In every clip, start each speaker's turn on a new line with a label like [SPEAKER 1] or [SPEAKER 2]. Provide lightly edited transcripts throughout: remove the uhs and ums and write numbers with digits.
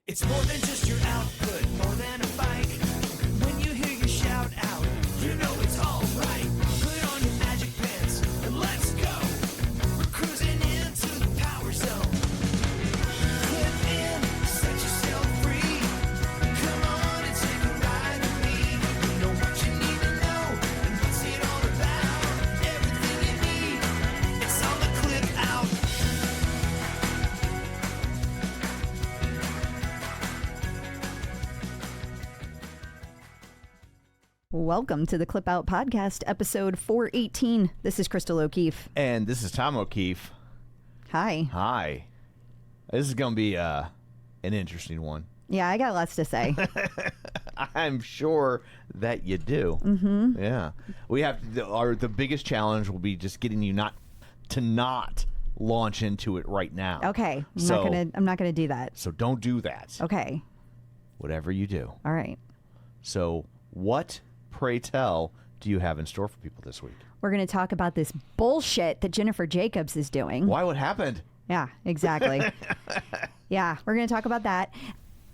[SPEAKER 1] It's more than just your output, more than a bike. When you hear your shout out, you know it's all right. Put on your magic pants and let's go. We're cruising into the power zone. Clip in, set yourself free. Come on and take a ride with me. You know what you need to know and what's it all about. Everything you need, it's on the Clip Out.
[SPEAKER 2] Welcome to the Clip Out Podcast, episode 418. This is Crystal O'Keefe.
[SPEAKER 3] And this is Tom O'Keefe.
[SPEAKER 2] Hi.
[SPEAKER 3] Hi. This is going to be an interesting one.
[SPEAKER 2] Yeah, I got lots to say.
[SPEAKER 3] I'm sure that you do.
[SPEAKER 2] Mm-hmm.
[SPEAKER 3] Yeah. We have the biggest challenge will be just getting you not launch into it right now.
[SPEAKER 2] Okay. I'm not gonna do that.
[SPEAKER 3] So don't do that.
[SPEAKER 2] Okay.
[SPEAKER 3] Whatever you do.
[SPEAKER 2] All right.
[SPEAKER 3] So what, pray tell, do you have in store for people this week?
[SPEAKER 2] We're gonna talk about this bullshit that Jennifer Jacobs is doing.
[SPEAKER 3] Why? What happened?
[SPEAKER 2] Yeah, exactly. Yeah, we're gonna talk about that.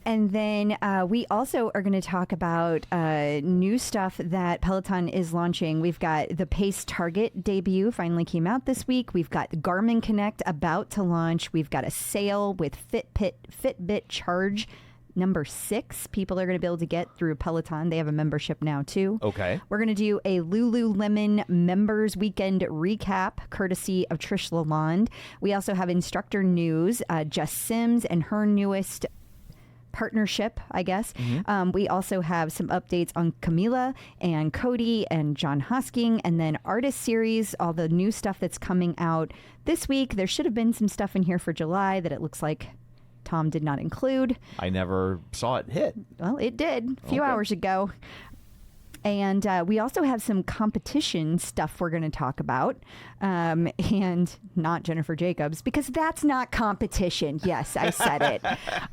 [SPEAKER 2] And then we also are going to talk about new stuff that Peloton is launching. We've got the Pace Target debut finally came out this week. We've got the Garmin Connect about to launch. We've got a sale with Fitbit Charge number 6. People are going to be able to get through Peloton. They have a membership now too.
[SPEAKER 3] Okay.
[SPEAKER 2] We're going to do a Lululemon members weekend recap courtesy of Trish Lalonde. We also have Instructor news, Jess Sims and her newest partnership, I guess. Mm-hmm. We also have some updates on Camila and Cody and Jon Hosking, and then Artist Series, all the new stuff that's coming out this week. There should have been some stuff in here for July that it looks like Tom did not include.
[SPEAKER 3] I never saw it hit.
[SPEAKER 2] Well, it did a few hours ago. And we also have some competition stuff we're going to talk about, and not Jennifer Jacobs, because that's not competition. Yes, I said it.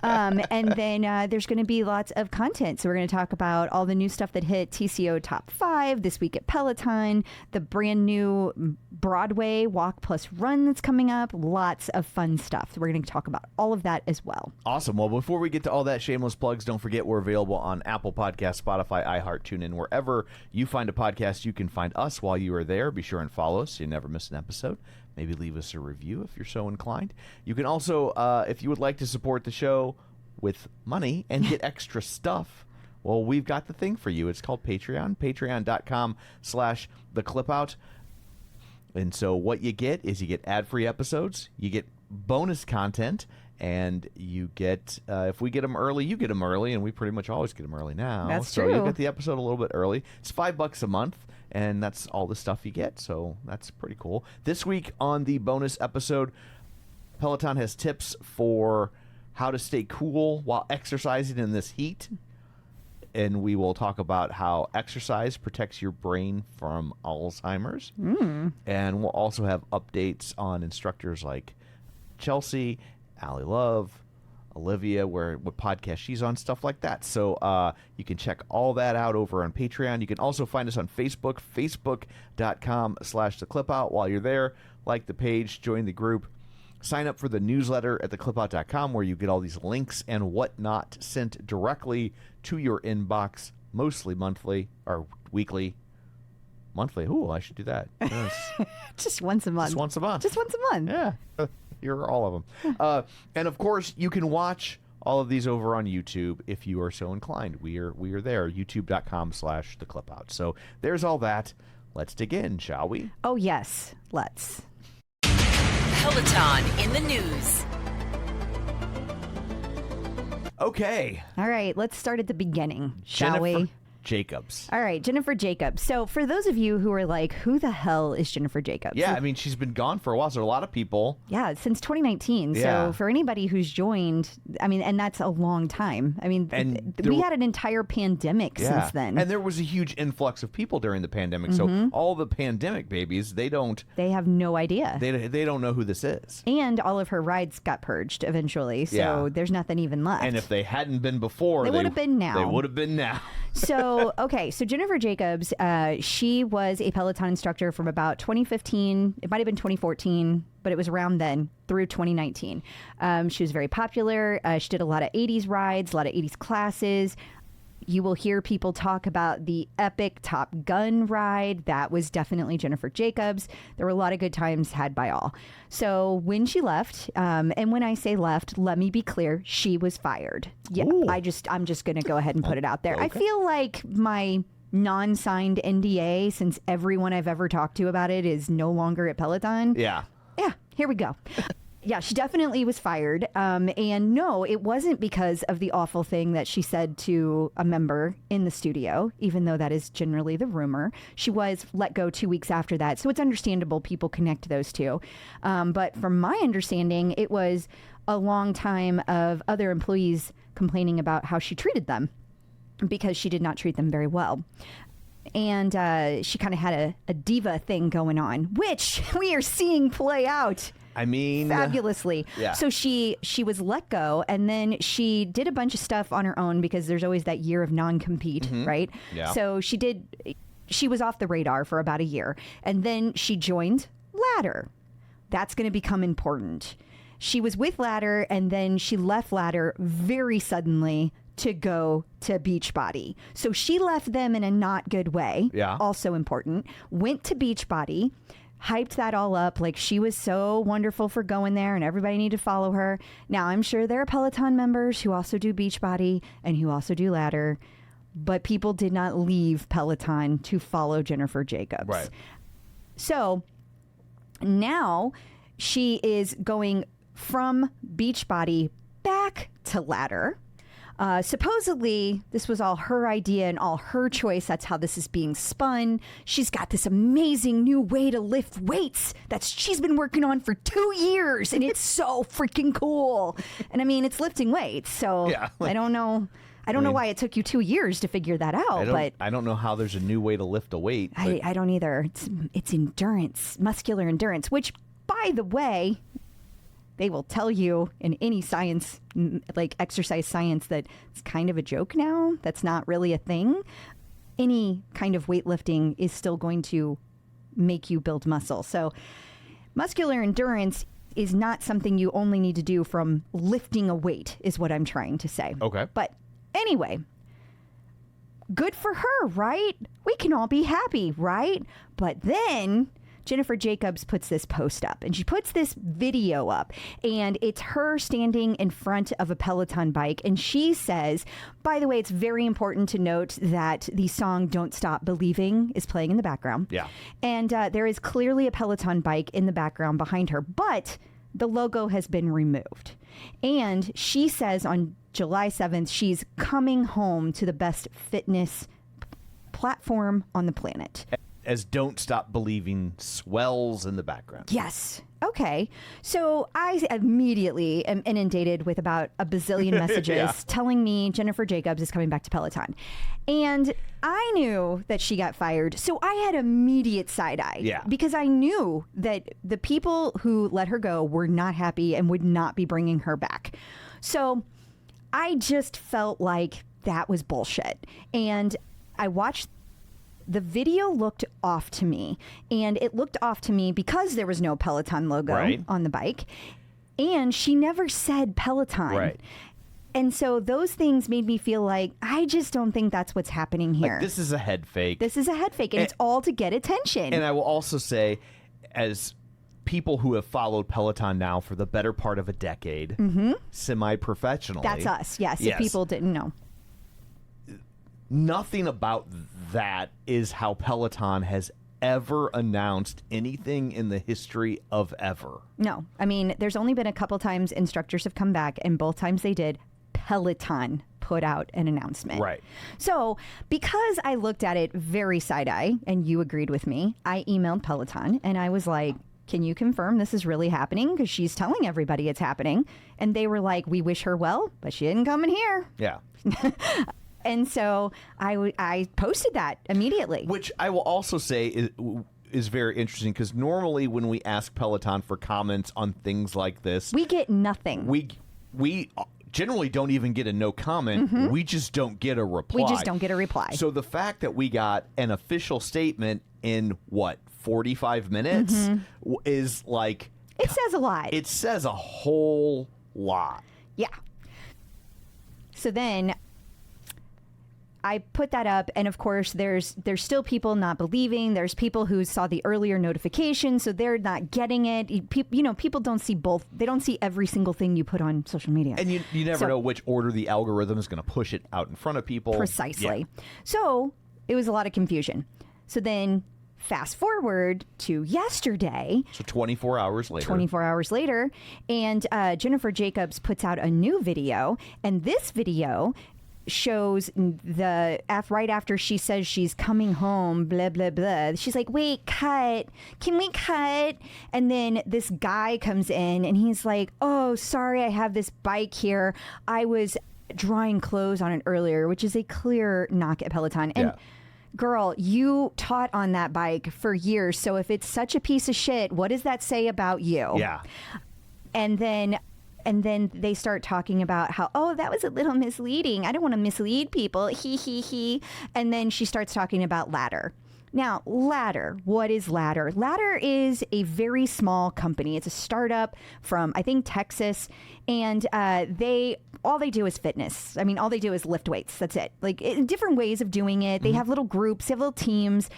[SPEAKER 2] And then there's going to be lots of content. So we're going to talk about all the new stuff that hit TCO Top 5 this week at Peloton, the brand new Broadway Walk Plus Run that's coming up, lots of fun stuff. So we're going to talk about all of that as well.
[SPEAKER 3] Awesome. Well, before we get to all that shameless plugs, don't forget we're available on Apple Podcasts, Spotify, iHeart, TuneIn, wherever you find a podcast, you can find us while you are there. Be sure and follow us so you never miss an episode. Maybe leave us a review if you're so inclined. You can also, if you would like to support the show with money and get extra stuff, well, we've got the thing for you. It's called Patreon, patreon.com/theclipout. And so what you get is you get ad-free episodes, you get bonus content, and you get, if we get them early, you get them early, and we pretty much always get them early now.
[SPEAKER 2] That's
[SPEAKER 3] so
[SPEAKER 2] true.
[SPEAKER 3] You get the episode a little bit early. It's $5 a month, and that's all the stuff you get, so that's pretty cool. This week on the bonus episode, Peloton has tips for how to stay cool while exercising in this heat, and we will talk about how exercise protects your brain from Alzheimer's, and we'll also have updates on instructors like Chelsea, Allie Love, Olivia, what podcast she's on, stuff like that. So you can check all that out over on Patreon. You can also find us on Facebook, facebook.com/theclipout. While you're there, like the page, join the group, sign up for the newsletter at theclipout.com, where you get all these links and whatnot sent directly to your inbox, mostly monthly or weekly. Monthly. Ooh, I should do that. Yes.
[SPEAKER 2] Just once a month.
[SPEAKER 3] Just once a month.
[SPEAKER 2] Just once a month.
[SPEAKER 3] Yeah. You're all of them. And of course, you can watch all of these over on YouTube if you are so inclined. We are there, youtube.com/theclipout. So there's all that. Let's dig in, shall we?
[SPEAKER 2] Oh, yes. Let's.
[SPEAKER 4] Peloton in the news.
[SPEAKER 3] Okay.
[SPEAKER 2] All right, let's start at the beginning, shall
[SPEAKER 3] Jennifer
[SPEAKER 2] we?
[SPEAKER 3] Jacobs.
[SPEAKER 2] All right, Jennifer Jacobs. So for those of you who are like, who the hell is Jennifer Jacobs?
[SPEAKER 3] Yeah, I mean, she's been gone for a while, so a lot of people.
[SPEAKER 2] Yeah, since 2019.
[SPEAKER 3] Yeah.
[SPEAKER 2] So for anybody who's joined, I mean, and that's a long time. I mean,
[SPEAKER 3] And
[SPEAKER 2] we had an entire pandemic since then.
[SPEAKER 3] And there was a huge influx of people during the pandemic. So all the pandemic babies, they
[SPEAKER 2] have no idea.
[SPEAKER 3] They don't know who this is.
[SPEAKER 2] And all of her rides got purged eventually. So
[SPEAKER 3] Yeah.
[SPEAKER 2] there's nothing even left.
[SPEAKER 3] And if they hadn't been before,
[SPEAKER 2] They would have been now.
[SPEAKER 3] They would have been now.
[SPEAKER 2] So So Jennifer Jacobs, she was a Peloton instructor from about 2015. It might have been 2014, but it was around then through 2019. She was very popular. She did a lot of 80s rides, a lot of 80s classes. You will hear people talk about the epic Top Gun ride. That was definitely Jennifer Jacobs. There were a lot of good times had by all. So when she left, and when I say left, let me be clear, she was fired. Yeah,
[SPEAKER 3] Ooh.
[SPEAKER 2] I'm just going to go ahead and put it out there.
[SPEAKER 3] Okay.
[SPEAKER 2] I feel like my non-signed NDA, since everyone I've ever talked to about it is no longer at Peloton.
[SPEAKER 3] Yeah.
[SPEAKER 2] Yeah, here we go. Yeah, she definitely was fired. And no, it wasn't because of the awful thing that she said to a member in the studio, even though that is generally the rumor. She was let go 2 weeks after that. So it's understandable people connect those two. But from my understanding, it was a long time of other employees complaining about how she treated them because she did not treat them very well. And she kind of had a diva thing going on, which we are seeing play out.
[SPEAKER 3] I mean,
[SPEAKER 2] Fabulously.
[SPEAKER 3] Yeah.
[SPEAKER 2] So she was let go, and then she did a bunch of stuff on her own because there's always that year of non-compete, right?
[SPEAKER 3] Yeah.
[SPEAKER 2] So she was off the radar for about a year, and then she joined Ladder. That's going to become important. She was with Ladder, and then she left Ladder very suddenly to go to Beachbody. So she left them in a not good way.
[SPEAKER 3] Yeah.
[SPEAKER 2] Also important. Went to Beachbody, hyped that all up like she was so wonderful for going there and everybody needed to follow her. Now, I'm sure there are Peloton members who also do Beachbody and who also do Ladder, but people did not leave Peloton to follow Jennifer Jacobs.
[SPEAKER 3] Right.
[SPEAKER 2] So now she is going from Beachbody back to Ladder. Supposedly, this was all her idea and all her choice. That's how this is being spun. She's got this amazing new way to lift weights that she's been working on for 2 years, and it's so freaking cool. And I mean, it's lifting weights, so
[SPEAKER 3] Yeah.
[SPEAKER 2] I don't know. I don't know why it took you 2 years to figure that out, but
[SPEAKER 3] I don't know how there's a new way to lift a weight. But
[SPEAKER 2] I don't either. It's endurance, muscular endurance, which, by the way, they will tell you in any science, like exercise science, that it's kind of a joke now. That's not really a thing. Any kind of weightlifting is still going to make you build muscle. So muscular endurance is not something you only need to do from lifting a weight, is what I'm trying to say.
[SPEAKER 3] Okay.
[SPEAKER 2] But anyway, good for her, right? We can all be happy, right? But then Jennifer Jacobs puts this post up, and she puts this video up, and it's her standing in front of a Peloton bike, and she says, by the way, it's very important to note that the song Don't Stop Believing is playing in the background.
[SPEAKER 3] Yeah.
[SPEAKER 2] And there is clearly a Peloton bike in the background behind her, but the logo has been removed. And she says on July 7th, she's coming home to the best fitness platform on the planet.
[SPEAKER 3] As Don't Stop Believing swells in the background.
[SPEAKER 2] Yes. Okay. So I immediately am inundated with about a bazillion messages
[SPEAKER 3] Yeah.
[SPEAKER 2] telling me Jennifer Jacobs is coming back to Peloton. And I knew that she got fired. So I had immediate side eye.
[SPEAKER 3] Yeah.
[SPEAKER 2] Because I knew that the people who let her go were not happy and would not be bringing her back. So I just felt like that was bullshit. And I watched. The video looked off to me, and it looked off to me because there was no Peloton logo
[SPEAKER 3] Right.
[SPEAKER 2] on the bike, and she never said Peloton.
[SPEAKER 3] Right.
[SPEAKER 2] And so those things made me feel like, I just don't think that's what's happening here.
[SPEAKER 3] Like, this is a head fake.
[SPEAKER 2] This is a head fake, and it's all to get attention.
[SPEAKER 3] And I will also say, as people who have followed Peloton now for the better part of a decade, semi-professionally.
[SPEAKER 2] That's us, yes,
[SPEAKER 3] Yes.
[SPEAKER 2] if people didn't know.
[SPEAKER 3] Nothing about that is how Peloton has ever announced anything in the history of ever.
[SPEAKER 2] No. I mean, there's only been a couple times instructors have come back, and both times they did, Peloton put out an announcement.
[SPEAKER 3] Right.
[SPEAKER 2] So because I looked at it very side-eye, and you agreed with me, I emailed Peloton, and I was like, can you confirm this is really happening? Because she's telling everybody it's happening. And they were like, we wish her well, but she didn't come in here.
[SPEAKER 3] Yeah.
[SPEAKER 2] And so I posted that immediately.
[SPEAKER 3] Which I will also say is very interesting, because normally when we ask Peloton for comments on things like this,
[SPEAKER 2] We get nothing.
[SPEAKER 3] we generally don't even get a no comment. We just don't get a reply.
[SPEAKER 2] We just don't get a reply.
[SPEAKER 3] So the fact that we got an official statement in, 45 minutes is like...
[SPEAKER 2] It says a lot.
[SPEAKER 3] It says a whole lot.
[SPEAKER 2] Yeah. So then I put that up, and of course there's still people not believing. There's people who saw the earlier notification, so they're not getting it. People don't see both. They don't see every single thing you put on social media.
[SPEAKER 3] And you never know which order the algorithm is going to push it out in front of people.
[SPEAKER 2] Precisely.
[SPEAKER 3] Yeah.
[SPEAKER 2] So it was a lot of confusion. So then fast forward to yesterday.
[SPEAKER 3] So 24 hours later.
[SPEAKER 2] 24 hours later, and Jennifer Jacobs puts out a new video, and this video shows right after she says she's coming home, blah, blah, blah. She's like, wait, cut. Can we cut? And then this guy comes in, and he's like, oh, sorry, I have this bike here. I was drying clothes on it earlier, which is a clear knock at Peloton. And girl, you taught on that bike for years. So if it's such a piece of shit, what does that say about you?
[SPEAKER 3] Yeah.
[SPEAKER 2] And then they start talking about how, oh, that was a little misleading. I don't want to mislead people. He. And then she starts talking about Ladder. Now, Ladder, what is Ladder? Ladder is a very small company. It's a startup from, I think, Texas. And all they do is fitness. I mean, all they do is lift weights. That's it. Like, different ways of doing it. They have little groups, they have little teams.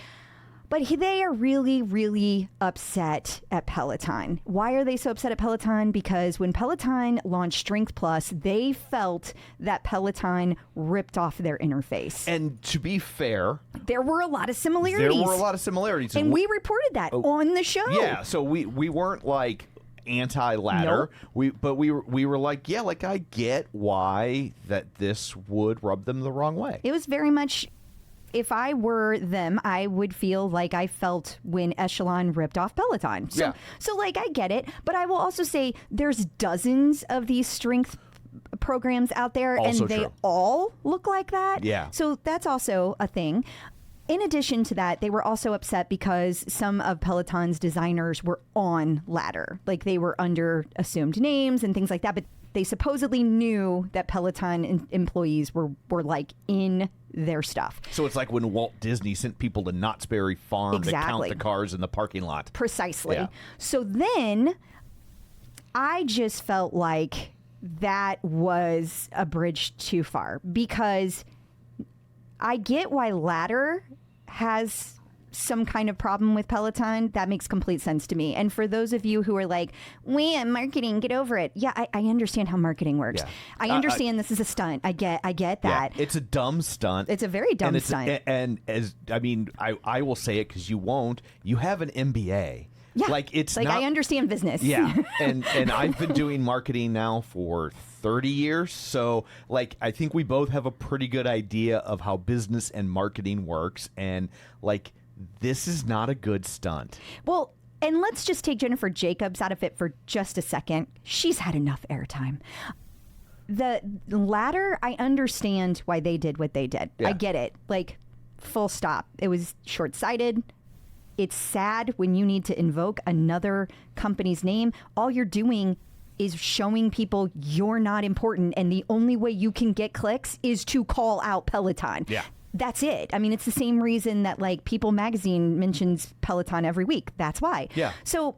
[SPEAKER 2] But they are really, really upset at Peloton. Why are they so upset at Peloton? Because when Peloton launched Strength Plus, they felt that Peloton ripped off their interface.
[SPEAKER 3] And to be fair,
[SPEAKER 2] there were a lot of similarities. And we reported that on the show.
[SPEAKER 3] Yeah, so we weren't like anti-Ladder.
[SPEAKER 2] Nope.
[SPEAKER 3] We were like, yeah, like I get why that this would rub them the wrong way.
[SPEAKER 2] It was very much... If I were them, I would feel like I felt when Echelon ripped off Peloton. So like, I get it. But I will also say there's dozens of these strength programs out there,
[SPEAKER 3] also
[SPEAKER 2] and they
[SPEAKER 3] true.
[SPEAKER 2] all look like that.
[SPEAKER 3] Yeah.
[SPEAKER 2] So that's also a thing. In addition to that, they were also upset because some of Peloton's designers were on Ladder. Like, they were under assumed names and things like that. But they supposedly knew that Peloton employees were like in their stuff.
[SPEAKER 3] So it's like when Walt Disney sent people to Knott's Berry Farm to count the cars in the parking lot.
[SPEAKER 2] Precisely.
[SPEAKER 3] Yeah.
[SPEAKER 2] So then I just felt like that was a bridge too far, because I get why Ladder has some kind of problem with Peloton. That makes complete sense to me. And for those of you who are like, marketing, get over it. Yeah, I understand how marketing works.
[SPEAKER 3] Yeah.
[SPEAKER 2] I understand this is a stunt. I get that.
[SPEAKER 3] Yeah, it's a dumb stunt.
[SPEAKER 2] It's a very dumb stunt.
[SPEAKER 3] I will say it because you won't. You have an MBA.
[SPEAKER 2] Yeah,
[SPEAKER 3] I
[SPEAKER 2] understand business.
[SPEAKER 3] Yeah, and I've been doing marketing now for 30 years, so like I think we both have a pretty good idea of how business and marketing works, and like this is not a good stunt.
[SPEAKER 2] Well, and let's just take Jennifer Jacobs out of it for just a second. She's had enough airtime. The Ladder, I understand why they did what they did.
[SPEAKER 3] Yeah.
[SPEAKER 2] I get it. Like, full stop. It was short-sighted. It's sad when you need to invoke another company's name. All you're doing is showing people you're not important, and the only way you can get clicks is to call out Peloton.
[SPEAKER 3] Yeah.
[SPEAKER 2] That's it. I mean, it's the same reason that, like, People magazine mentions Peloton every week. That's why.
[SPEAKER 3] Yeah.
[SPEAKER 2] So,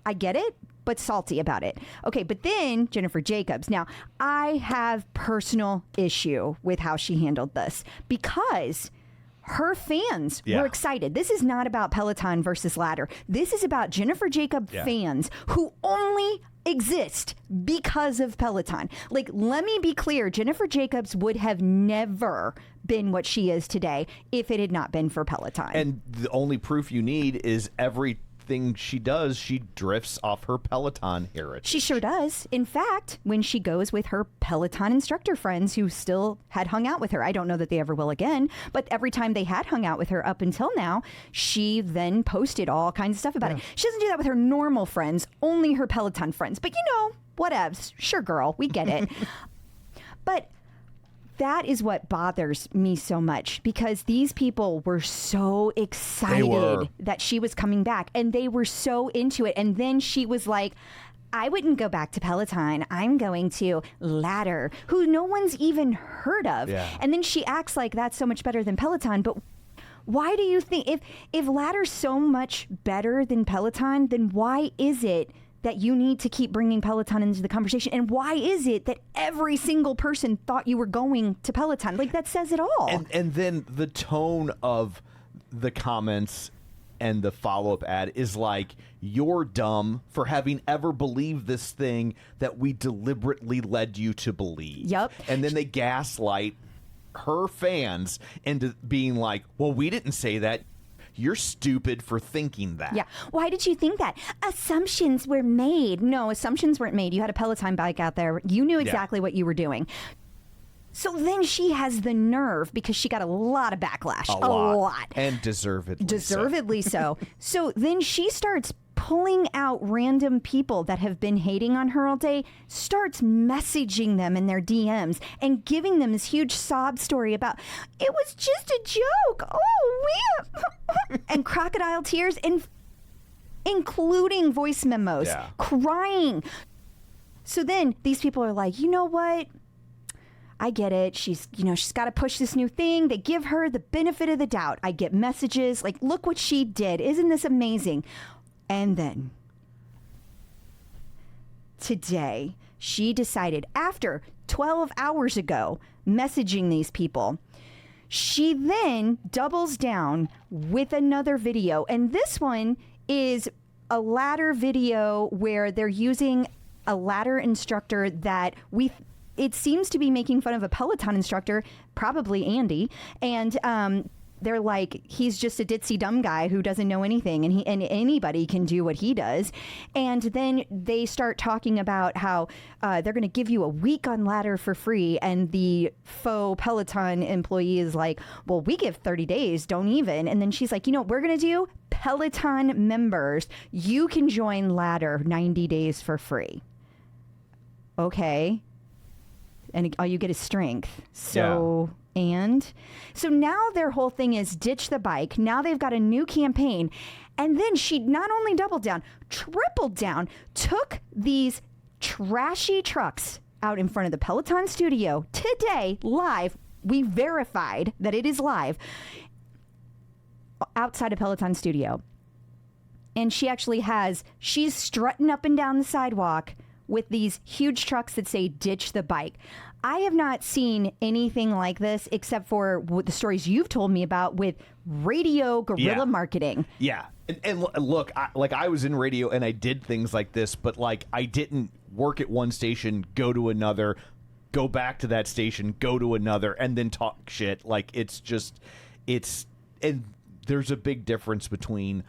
[SPEAKER 2] I get it, but salty about it. Okay, but then Jennifer Jacobs. Now, I have personal issue with how she handled this, because her fans were excited. This is not about Peloton versus Ladder. This is about Jennifer Jacobs fans who only exist because of Peloton. Like, let me be clear. Jennifer Jacobs would have never been what she is today if it had not been for Peloton.
[SPEAKER 3] And the only proof you need is everything she does, she drifts off her Peloton heritage.
[SPEAKER 2] She sure does. In fact, when she goes with her Peloton instructor friends who still had hung out with her, I don't know that they ever will again, but every time they had hung out with her up until now, she then posted all kinds of stuff about it. She doesn't do that with her normal friends, only her Peloton friends. But whatevs. Sure, girl, we get it. But that is what bothers me so much, because these people were so excited that she was coming back, and they were so into it. And then she was like, I wouldn't go back to Peloton. I'm going to Ladder, who no one's even heard of.
[SPEAKER 3] Yeah.
[SPEAKER 2] And then she acts like that's so much better than Peloton. But why do you think, if Ladder's so much better than Peloton, then why is it that you need to keep bringing Peloton into the conversation? And why is it that every single person thought you were going to Peloton? Like, that says it all.
[SPEAKER 3] And then the tone of the comments and the follow-up ad is like, you're dumb for having ever believed this thing that we deliberately led you to believe.
[SPEAKER 2] Yep.
[SPEAKER 3] And then they gaslight her fans into being like, well, we didn't say that. You're stupid for thinking that.
[SPEAKER 2] Yeah. Why did you think that? Assumptions were made. No, assumptions weren't made. You had a Peloton bike out there. You knew exactly what you were doing. So then she has the nerve, because she got a lot of backlash. A lot.
[SPEAKER 3] And deservedly
[SPEAKER 2] so. So then she starts pulling out random people that have been hating on her all day, starts messaging them in their DMs and giving them this huge sob story about, it was just a joke. Oh, and crocodile tears, and including voice memos, crying. So then these people are like, you know what? I get it. She's got to push this new thing. They give her the benefit of the doubt. I get messages like, look what she did. Isn't this amazing? And then today, she decided, after 12 hours ago messaging these people, she then doubles down with another video. And this one is a ladder video where they're using a ladder instructor that it seems to be making fun of a Peloton instructor, probably Andy. And they're like, he's just a ditzy dumb guy who doesn't know anything, and anybody can do what he does. And then they start talking about how they're going to give you a week on ladder for free. And the faux Peloton employee is like, well, we give 30 days, don't even. And then she's like, you know what we're going to do? Peloton members, you can join ladder 90 days for free. Okay. And all you get is strength. So, and so now their whole thing is ditch the bike. Now they've got a new campaign. And then she not only doubled down, tripled down, took these trashy trucks out in front of the Peloton studio today, live. We verified that it is live outside of Peloton studio. And she actually she's strutting up and down the sidewalk with these huge trucks that say ditch the bike. I have not seen anything like this except for the stories you've told me about with radio guerrilla marketing.
[SPEAKER 3] Yeah. And look, I was in radio and I did things like this, but like I didn't work at one station, go to another, go back to that station, go to another, and then talk shit. Like and there's a big difference between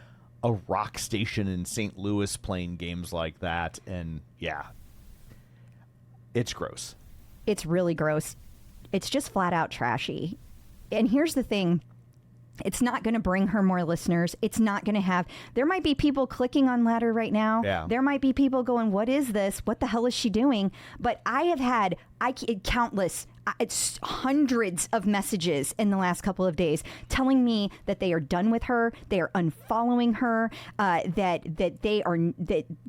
[SPEAKER 3] a rock station in St. Louis playing games like that, and it's gross.
[SPEAKER 2] It's really gross. It's just flat out trashy. And here's the thing. It's not going to bring her more listeners. It's not going to have... There might be people clicking on ladder right now.
[SPEAKER 3] Yeah.
[SPEAKER 2] There might be people going, what is this? What the hell is she doing? But I have had countless... It's hundreds of messages in the last couple of days telling me that they are done with her, they are unfollowing her, that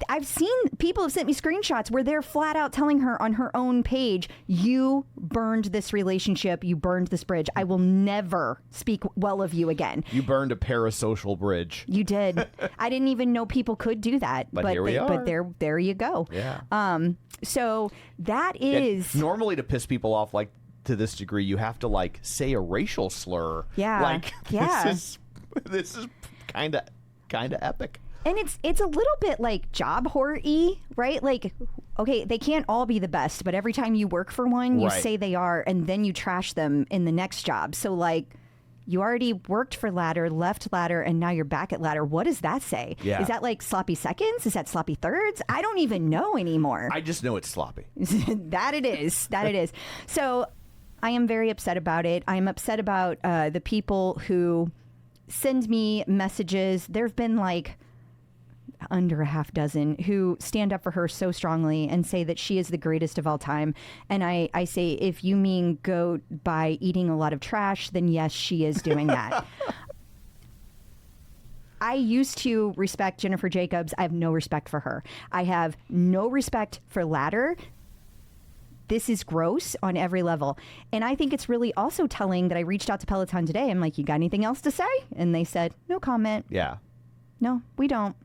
[SPEAKER 2] I've seen people have sent me screenshots where they're flat out telling her on her own page, you burned this relationship, you burned this bridge. I will never speak well of you again.
[SPEAKER 3] You burned a parasocial bridge.
[SPEAKER 2] You did. I didn't even know people could do that.
[SPEAKER 3] But here we are.
[SPEAKER 2] But there you go.
[SPEAKER 3] Yeah.
[SPEAKER 2] So that is...
[SPEAKER 3] normally to piss people off like to this degree, you have to like say a racial slur.
[SPEAKER 2] Yeah.
[SPEAKER 3] Like this is kind of epic.
[SPEAKER 2] And it's a little bit like job horror-y, right? Like, okay, they can't all be the best, but every time you work for one, you say they are, and then you trash them in the next job. So like, you already worked for ladder, left ladder, and now you're back at ladder. What does that say?
[SPEAKER 3] Yeah.
[SPEAKER 2] Is that like sloppy seconds? Is that sloppy thirds? I don't even know anymore.
[SPEAKER 3] I just know it's sloppy.
[SPEAKER 2] That it is. That it is. So I am very upset about it. I am upset about the people who send me messages. There have been like under a half dozen who stand up for her so strongly and say that she is the greatest of all time. And I say, if you mean go by eating a lot of trash, then yes, she is doing that. I used to respect Jennifer Jacobs. I have no respect for her. I have no respect for Ladder. This is gross on every level. And I think it's really also telling that I reached out to Peloton today. I'm like, you got anything else to say? And they said, no comment.
[SPEAKER 3] Yeah.
[SPEAKER 2] No, we don't.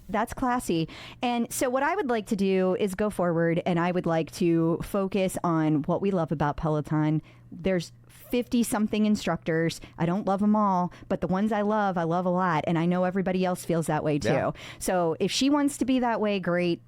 [SPEAKER 2] That's classy. And so what I would like to do is go forward, and I would like to focus on what we love about Peloton. There's 50-something instructors. I don't love them all, but the ones I love a lot. And I know everybody else feels that way too.
[SPEAKER 3] Yeah.
[SPEAKER 2] So if she wants to be that way, great.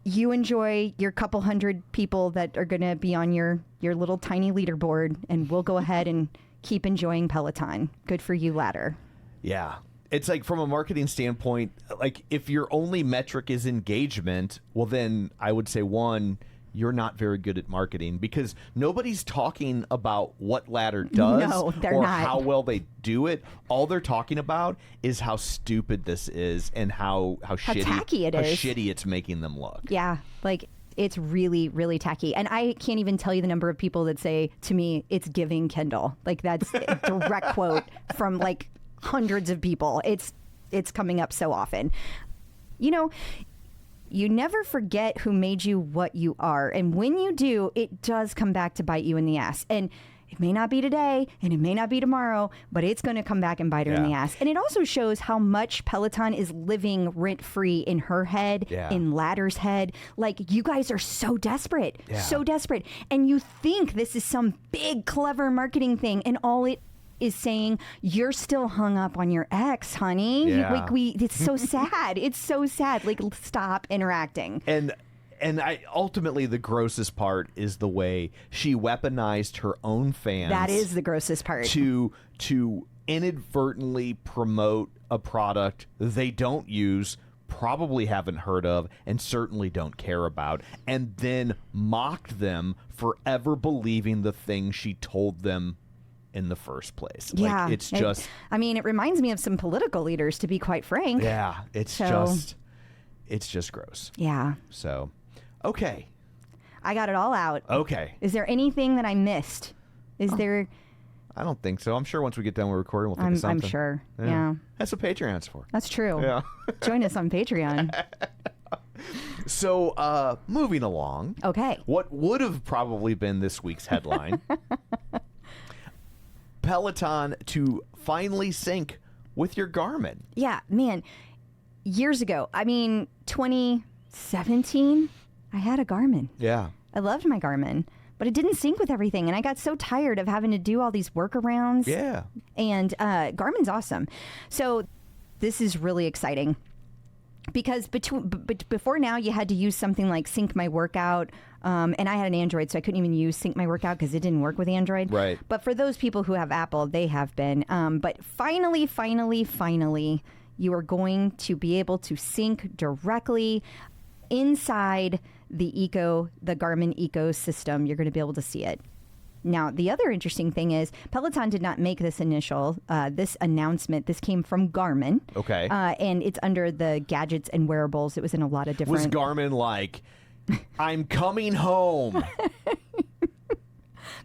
[SPEAKER 2] You enjoy your couple hundred people that are going to be on your little tiny leaderboard, and we'll go ahead and keep enjoying Peloton. Good for you, Ladder.
[SPEAKER 3] Yeah. It's like from a marketing standpoint, like if your only metric is engagement, well, then I would say, one, you're not very good at marketing because nobody's talking about what Ladder does
[SPEAKER 2] No, they're
[SPEAKER 3] or
[SPEAKER 2] not.
[SPEAKER 3] how well they do it. All they're talking about is how stupid this is and how
[SPEAKER 2] tacky it is.
[SPEAKER 3] shitty it's making them look.
[SPEAKER 2] Yeah, like it's really, really tacky. And I can't even tell you the number of people that say to me, it's giving Kendall. Like that's a direct quote from like hundreds of people. It's coming up so often. You know, you never forget who made you what you are. And when you do, it does come back to bite you in the ass. And it may not be today and it may not be tomorrow, but it's going to come back and bite her in the ass. And it also shows how much Peloton is living rent-free in her head, in Ladder's head. Like, you guys are so desperate, so desperate. And you think this is some big, clever marketing thing, and all it is saying, you're still hung up on your ex, honey.
[SPEAKER 3] Yeah.
[SPEAKER 2] It's so sad. It's so sad. Like, stop interacting.
[SPEAKER 3] And ultimately the grossest part is the way she weaponized her own fans.
[SPEAKER 2] That is the grossest part.
[SPEAKER 3] To inadvertently promote a product they don't use, probably haven't heard of, and certainly don't care about, and then mocked them for ever believing the thing she told them in the first place.
[SPEAKER 2] Yeah.
[SPEAKER 3] Like, it's just...
[SPEAKER 2] it reminds me of some political leaders, to be quite frank.
[SPEAKER 3] Yeah, it's just gross.
[SPEAKER 2] Yeah.
[SPEAKER 3] So, okay.
[SPEAKER 2] I got it all out.
[SPEAKER 3] Okay.
[SPEAKER 2] Is there anything that I missed? Is there...
[SPEAKER 3] I don't think so. I'm sure once we get done with recording, we'll think of something.
[SPEAKER 2] I'm sure. Yeah.
[SPEAKER 3] That's what Patreon's for.
[SPEAKER 2] That's true.
[SPEAKER 3] Yeah.
[SPEAKER 2] Join us on Patreon.
[SPEAKER 3] So, moving along.
[SPEAKER 2] Okay.
[SPEAKER 3] What would have probably been this week's headline... Peloton to finally sync with your Garmin.
[SPEAKER 2] Yeah, man. Years ago, 2017, I had a Garmin.
[SPEAKER 3] Yeah.
[SPEAKER 2] I loved my Garmin, but it didn't sync with everything. And I got so tired of having to do all these workarounds.
[SPEAKER 3] Yeah.
[SPEAKER 2] And Garmin's awesome. So this is really exciting. Because before now, you had to use something like Sync My Workout. And I had an Android, so I couldn't even use Sync My Workout because it didn't work with Android.
[SPEAKER 3] Right.
[SPEAKER 2] But for those people who have Apple, they have been. But finally, you are going to be able to sync directly inside the Garmin ecosystem. You're going to be able to see it. Now, the other interesting thing is Peloton did not make this this announcement. This came from Garmin.
[SPEAKER 3] Okay.
[SPEAKER 2] And it's under the gadgets and wearables. It was in a lot of different...
[SPEAKER 3] Was Garmin like, I'm coming home?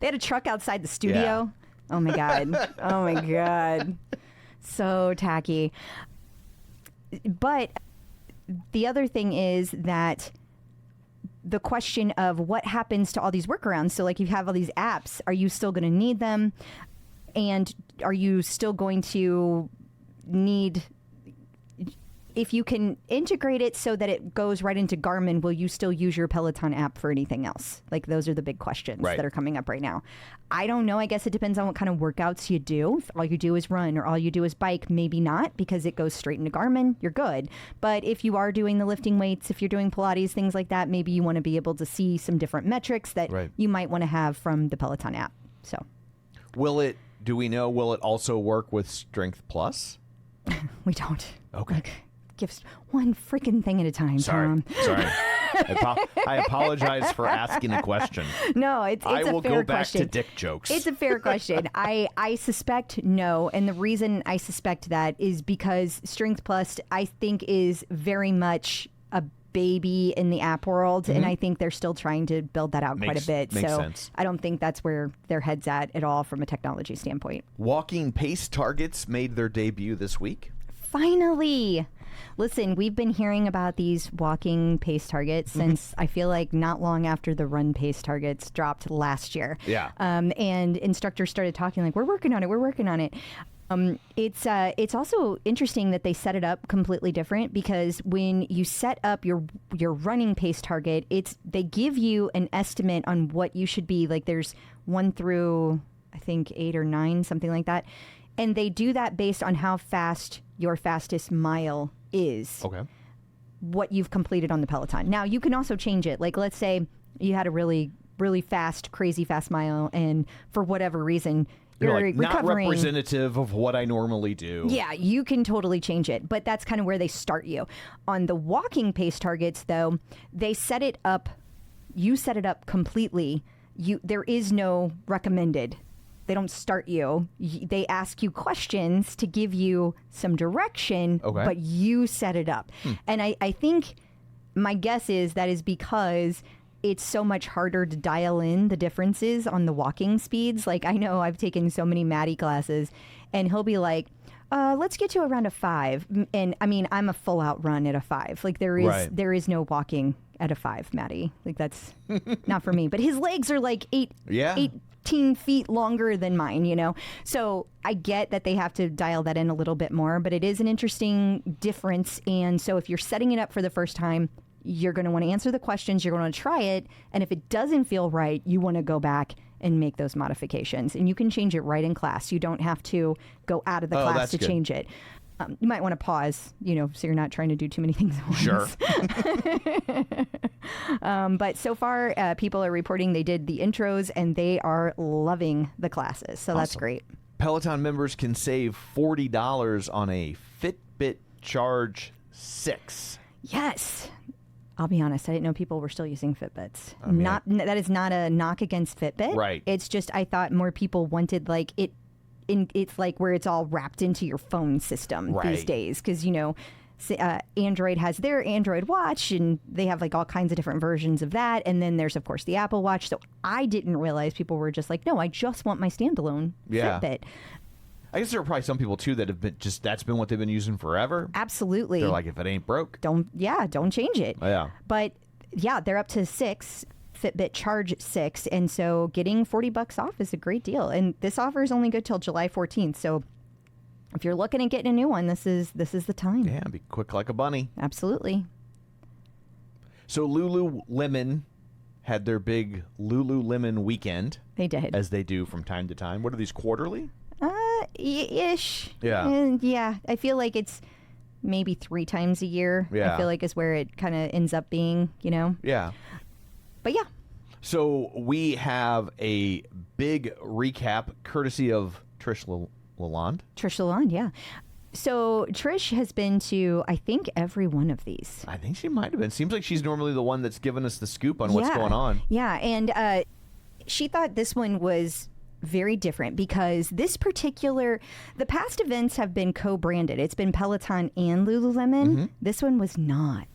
[SPEAKER 2] They had a truck outside the studio. Yeah. Oh, my God. Oh, my God. So tacky. But the other thing is that the question of what happens to all these workarounds. So, like, you have all these apps. Are you still going to need them? And are you still going to need... If you can integrate it so that it goes right into Garmin, will you still use your Peloton app for anything else? Like, those are the big questions that are coming up right now. I don't know. I guess it depends on what kind of workouts you do. If all you do is run or all you do is bike, maybe not, because it goes straight into Garmin. You're good. But if you are doing the lifting weights, if you're doing Pilates, things like that, maybe you want to be able to see some different metrics that you might want to have from the Peloton app. So,
[SPEAKER 3] do we know, will it also work with Strength Plus?
[SPEAKER 2] We don't.
[SPEAKER 3] Okay.
[SPEAKER 2] Like, gives one freaking thing at a time, Tom.
[SPEAKER 3] Sorry. I apologize for asking a question.
[SPEAKER 2] No, it's a fair question.
[SPEAKER 3] I will go back to dick jokes.
[SPEAKER 2] It's a fair question. I suspect no, and the reason I suspect that is because Strength Plus, I think, is very much a baby in the app world, and I think they're still trying to build that out quite a bit.
[SPEAKER 3] Makes
[SPEAKER 2] so
[SPEAKER 3] sense.
[SPEAKER 2] I don't think that's where their head's at all from a technology standpoint.
[SPEAKER 3] Walking pace targets made their debut this week.
[SPEAKER 2] Finally. Listen, we've been hearing about these walking pace targets since I feel like not long after the run pace targets dropped last year.
[SPEAKER 3] Yeah.
[SPEAKER 2] And instructors started talking like, we're working on it. It's also interesting that they set it up completely different, because when you set up your running pace target, they give you an estimate on what you should be. Like there's 1 through I think 8 or 9, something like that. And they do that based on how fast your fastest mile is.
[SPEAKER 3] Okay.
[SPEAKER 2] What you've completed on the Peloton. Now you can also change it. Like let's say you had a really, really fast, crazy fast mile, and for whatever reason,
[SPEAKER 3] You're
[SPEAKER 2] you're
[SPEAKER 3] like, not
[SPEAKER 2] recovering.
[SPEAKER 3] representative of what I normally do.
[SPEAKER 2] Yeah, you can totally change it, but that's kind of where they start you. On the walking pace targets, though, they set it up. You set it up completely. There is no recommended. They don't start you. They ask you questions to give you some direction,
[SPEAKER 3] Okay.
[SPEAKER 2] but you set it up. And I think my guess is that is because it's so much harder to dial in the differences on the walking speeds. Like I know I've taken so many Maddie classes, and he'll be like, let's get to around a 5. And I mean, I'm a full out run at a 5. Like there is no walking at a 5, Maddie. Like that's not for me. But his legs are like 18 feet longer than mine, you know? So I get that they have to dial that in a little bit more, but it is an interesting difference. And so if you're setting it up for the first time, you're going to want to answer the questions, you're going to try it, and if it doesn't feel right, you want to go back and make those modifications. And you can change it right in class. You don't have to go out of the class to change it. You might want to pause, you know, so you're not trying to do too many things at once.
[SPEAKER 3] Sure.
[SPEAKER 2] But so far, people are reporting they did the intros, and they are loving the classes. So that's great.
[SPEAKER 3] Peloton members can save $40 on a Fitbit Charge 6.
[SPEAKER 2] Yes. I'll be honest, I didn't know people were still using Fitbits. That is not a knock against Fitbit.
[SPEAKER 3] Right.
[SPEAKER 2] It's just I thought more people wanted like it. It's like where it's all wrapped into your phone system these days, because you know, Android has their Android Watch, and they have like all kinds of different versions of that. And then there's of course the Apple Watch. So I didn't realize people were just like, no, I just want my standalone Fitbit.
[SPEAKER 3] I guess there are probably some people too that have been that's been what they've been using forever.
[SPEAKER 2] Absolutely.
[SPEAKER 3] They're like, if it ain't broke,
[SPEAKER 2] don't change it.
[SPEAKER 3] Oh, yeah.
[SPEAKER 2] But yeah, they're up to 6 Fitbit Charge 6, and so getting $40 off is a great deal. And this offer is only good till July 14th. So if you're looking at getting a new one, this is the time.
[SPEAKER 3] Yeah, be quick like a bunny.
[SPEAKER 2] Absolutely.
[SPEAKER 3] So Lululemon had their big Lululemon weekend.
[SPEAKER 2] They did.
[SPEAKER 3] As they do from time to time. What are these, quarterly?
[SPEAKER 2] Ish.
[SPEAKER 3] Yeah.
[SPEAKER 2] And yeah, I feel like it's maybe 3 times a year.
[SPEAKER 3] Yeah.
[SPEAKER 2] I feel like is where it kind of ends up being, you know?
[SPEAKER 3] Yeah.
[SPEAKER 2] But yeah.
[SPEAKER 3] So we have a big recap courtesy of Trish Lalonde.
[SPEAKER 2] Trish Lalonde, yeah. So Trish has been to, I think, every one of these.
[SPEAKER 3] I think she might have been. Seems like she's normally the one that's giving us the scoop on what's going on.
[SPEAKER 2] Yeah, and she thought this one was very different because the past events have been co-branded. It's been Peloton and Lululemon.
[SPEAKER 3] Mm-hmm.
[SPEAKER 2] This one was not.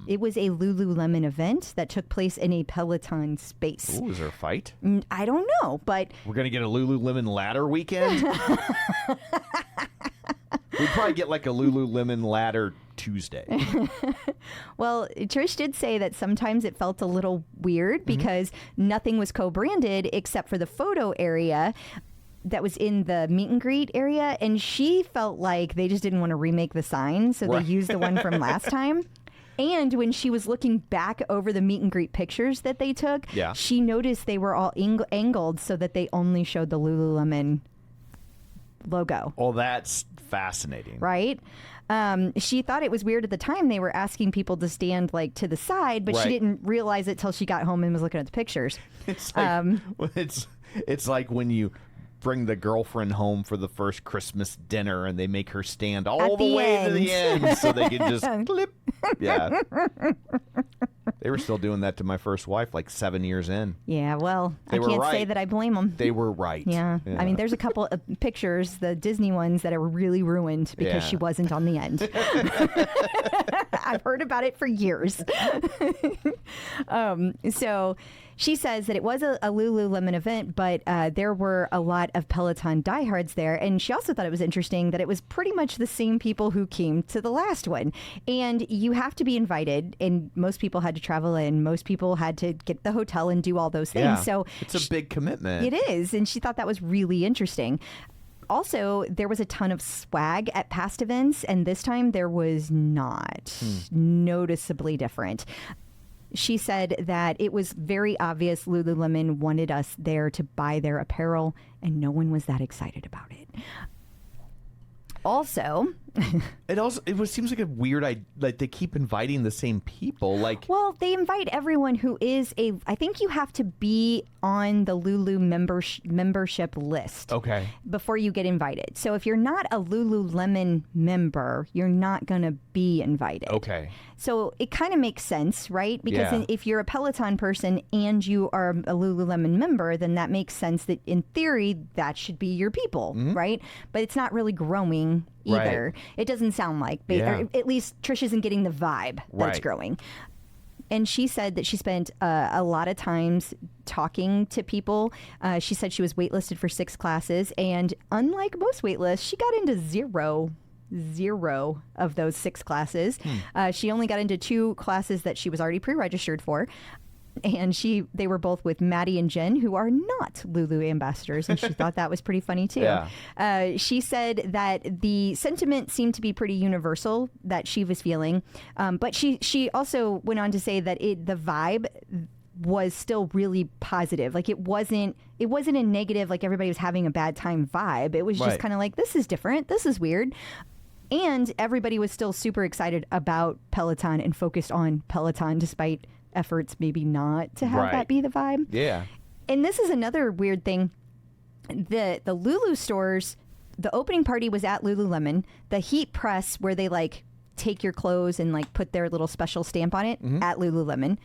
[SPEAKER 2] It was a Lululemon event that took place in a Peloton space.
[SPEAKER 3] Ooh, is there a fight?
[SPEAKER 2] I don't know, but
[SPEAKER 3] We're going to get a Lululemon ladder weekend? We'd probably get like a Lululemon ladder Tuesday.
[SPEAKER 2] well, Trish did say that sometimes it felt a little weird because nothing was co-branded except for the photo area that was in the meet and greet area, and she felt like they just didn't want to remake the sign, so they used the one from last time. And when she was looking back over the meet and greet pictures that they took, she noticed they were all angled so that they only showed the Lululemon logo.
[SPEAKER 3] Oh, that's fascinating.
[SPEAKER 2] Right? She thought it was weird at the time. They were asking people to stand like to the side, but she didn't realize it till she got home and was looking at the pictures.
[SPEAKER 3] It's like, it's like when you bring the girlfriend home for the first Christmas dinner and they make her stand all the way to the end so they can just clip. Yeah. They were still doing that to my first wife like 7 years in.
[SPEAKER 2] Yeah, well, I can't say that I blame them.
[SPEAKER 3] They were right.
[SPEAKER 2] Yeah. I mean, there's a couple of pictures, the Disney ones, that are really ruined because she wasn't on the end. I've heard about it for years. So She says that it was a Lululemon event, but there were a lot of Peloton diehards there. And she also thought it was interesting that it was pretty much the same people who came to the last one. And you have to be invited, and most people had to travel in. Most people had to get the hotel and do all those things.
[SPEAKER 3] Yeah.
[SPEAKER 2] So
[SPEAKER 3] It's a big commitment.
[SPEAKER 2] it is. And she thought that was really interesting. Also, there was a ton of swag at past events, and this time there was not. Noticeably different. She said that it was very obvious Lululemon wanted us there to buy their apparel, and no one was that excited about it. Also,
[SPEAKER 3] it seems like a weird. Like they keep inviting the same people. Like,
[SPEAKER 2] well, they invite everyone who is I think you have to be on the Lulu membership list.
[SPEAKER 3] Okay.
[SPEAKER 2] Before you get invited. So if you're not a Lululemon member, you're not going to be invited.
[SPEAKER 3] Okay.
[SPEAKER 2] So it kind of makes sense, right? Because
[SPEAKER 3] Yeah.
[SPEAKER 2] if you're a Peloton person and you are a Lululemon member, then that makes sense that in theory that should be your people, right? But it's not really growing either.
[SPEAKER 3] Right.
[SPEAKER 2] It doesn't sound like, but
[SPEAKER 3] Yeah.
[SPEAKER 2] or at least Trish isn't getting the vibe that it's
[SPEAKER 3] Right.
[SPEAKER 2] growing. And she said that she spent a lot of times talking to people. She said she was waitlisted for 6 classes, and unlike most waitlists, she got into zero of those 6 classes. She only got into 2 classes that she was already pre-registered for. And they were both with Maddie and Jen, who are not Lulu ambassadors, and she thought that was pretty funny too.
[SPEAKER 3] Yeah.
[SPEAKER 2] She said that the sentiment seemed to be pretty universal that she was feeling, but she also went on to say that the vibe was still really positive. Like it wasn't a negative, like everybody was having a bad time vibe. It was just
[SPEAKER 3] Right.
[SPEAKER 2] kind of like, this is different, this is weird. And everybody was still super excited about Peloton and focused on Peloton, despite efforts maybe not to have
[SPEAKER 3] Right.
[SPEAKER 2] that be the vibe.
[SPEAKER 3] Yeah.
[SPEAKER 2] And this is another weird thing. The Lulu stores, the opening party was at Lululemon. The heat press where they like take your clothes and like put their little special stamp on it at Lululemon.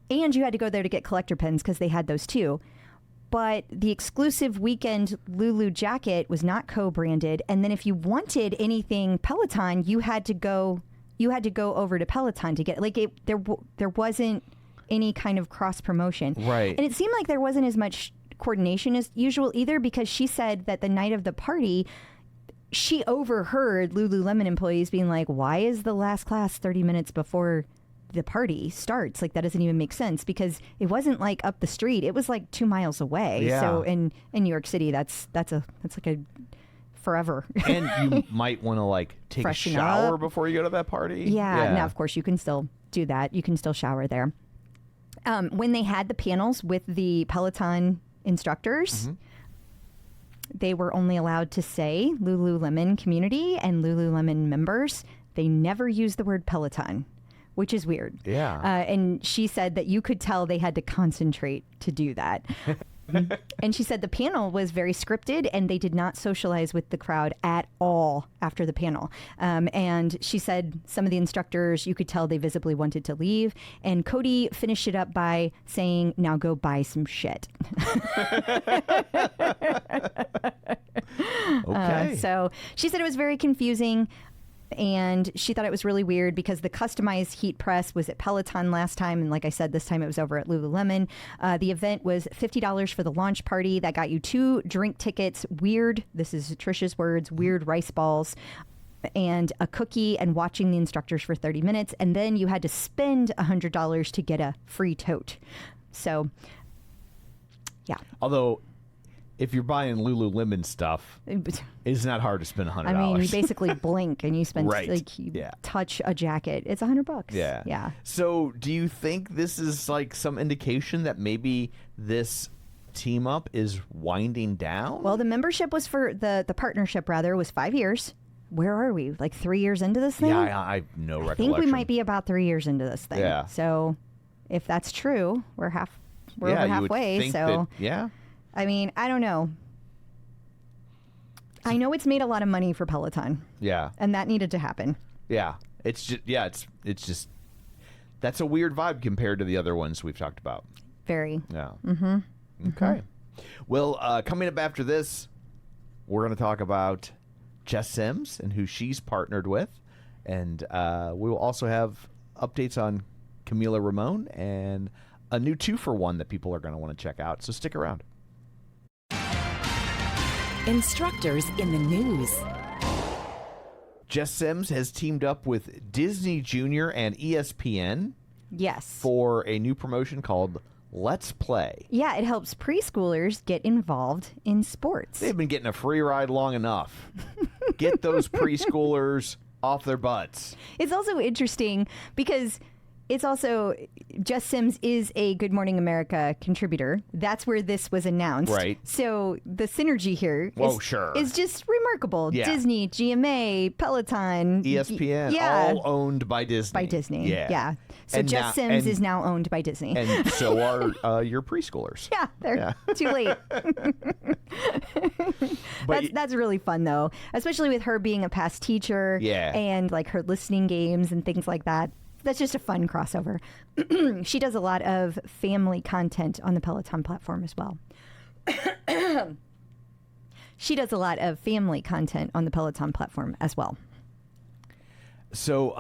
[SPEAKER 2] And you had to go there to get collector pins because they had those too. But the exclusive weekend Lulu jacket was not co-branded. And then if you wanted anything Peloton, you had to go over to Peloton to get there wasn't any kind of cross promotion.
[SPEAKER 3] Right.
[SPEAKER 2] And it seemed like there wasn't as much coordination as usual either, because she said that the night of the party, she overheard Lululemon employees being like, why is the last class 30 minutes before the party starts? Like, that doesn't even make sense, because it wasn't like up the street. It was like 2 miles away.
[SPEAKER 3] Yeah.
[SPEAKER 2] So in New York City, that's like a forever.
[SPEAKER 3] And you might want to like take
[SPEAKER 2] Freshen
[SPEAKER 3] a shower
[SPEAKER 2] up.
[SPEAKER 3] before you go to that party.
[SPEAKER 2] Yeah. Now, of course, you can still do that. You can still shower there. When they had the panels with the Peloton instructors, they were only allowed to say Lululemon community and Lululemon members. They never used the word Peloton, which is weird.
[SPEAKER 3] Yeah.
[SPEAKER 2] And she said that you could tell they had to concentrate to do that. And she said the panel was very scripted and they did not socialize with the crowd at all after the panel. And she said some of the instructors, you could tell they visibly wanted to leave. And Cody finished it up by saying, now go buy some shit.
[SPEAKER 3] Okay.
[SPEAKER 2] So she said it was very confusing. And she thought it was really weird because the customized heat press was at Peloton last time. And like I said, this time it was over at Lululemon. The event was $50 for the launch party. That got you 2 drink tickets, weird, this is Trisha's words, weird rice balls, and a cookie, and watching the instructors for 30 minutes. And then you had to spend $100 to get a free tote. So, yeah.
[SPEAKER 3] Although, if you're buying Lululemon stuff, it's not hard to spend $100.
[SPEAKER 2] I mean, you basically blink and you spend
[SPEAKER 3] Right.
[SPEAKER 2] like you
[SPEAKER 3] Yeah.
[SPEAKER 2] touch a jacket. It's $100.
[SPEAKER 3] Yeah.
[SPEAKER 2] Yeah.
[SPEAKER 3] So, do you think this is like some indication that maybe this team up is winding down?
[SPEAKER 2] Well, the membership was for the partnership rather was 5 years. Where are we? Like 3 years into this thing?
[SPEAKER 3] yeah, I have no
[SPEAKER 2] I
[SPEAKER 3] recollection.
[SPEAKER 2] think we might be about 3 years into this thing.
[SPEAKER 3] Yeah.
[SPEAKER 2] So, if that's true, we're
[SPEAKER 3] yeah,
[SPEAKER 2] over
[SPEAKER 3] you would
[SPEAKER 2] halfway.
[SPEAKER 3] think
[SPEAKER 2] So,
[SPEAKER 3] that, yeah.
[SPEAKER 2] I mean, I don't know. I know it's made a lot of money for Peloton,
[SPEAKER 3] Yeah.
[SPEAKER 2] and that needed to happen.
[SPEAKER 3] Yeah. It's just that's a weird vibe compared to the other ones we've talked about.
[SPEAKER 2] Very.
[SPEAKER 3] Yeah. Mm-hmm. Okay. Well, coming up after this, we're going to talk about Jess Sims and who she's partnered with, and we will also have updates on Camila Ramon, and a new 2-for-1 that people are going to want to check out. So stick around.
[SPEAKER 4] Instructors in the news.
[SPEAKER 3] Jess Sims has teamed up with Disney Junior and ESPN
[SPEAKER 2] Yes.
[SPEAKER 3] for a new promotion called Let's Play.
[SPEAKER 2] Yeah, it helps preschoolers get involved in sports.
[SPEAKER 3] They've been getting a free ride long enough. Get those preschoolers off their butts.
[SPEAKER 2] It's also interesting because it's also Jess Sims is a Good Morning America contributor. That's where this was announced.
[SPEAKER 3] Right.
[SPEAKER 2] So the synergy here is just remarkable.
[SPEAKER 3] Yeah.
[SPEAKER 2] Disney, GMA, Peloton,
[SPEAKER 3] ESPN,
[SPEAKER 2] yeah.
[SPEAKER 3] all owned by Disney.
[SPEAKER 2] By Disney.
[SPEAKER 3] Yeah.
[SPEAKER 2] So
[SPEAKER 3] And
[SPEAKER 2] Jess Sims is now owned by Disney.
[SPEAKER 3] And so are your preschoolers.
[SPEAKER 2] yeah, they're too late. That's really fun though, especially with her being a past teacher.
[SPEAKER 3] Yeah.
[SPEAKER 2] And like her listening games and things like that. That's just a fun crossover. She does a lot of family content on the Peloton platform as well. She does a lot of family content on the Peloton platform as well.
[SPEAKER 3] So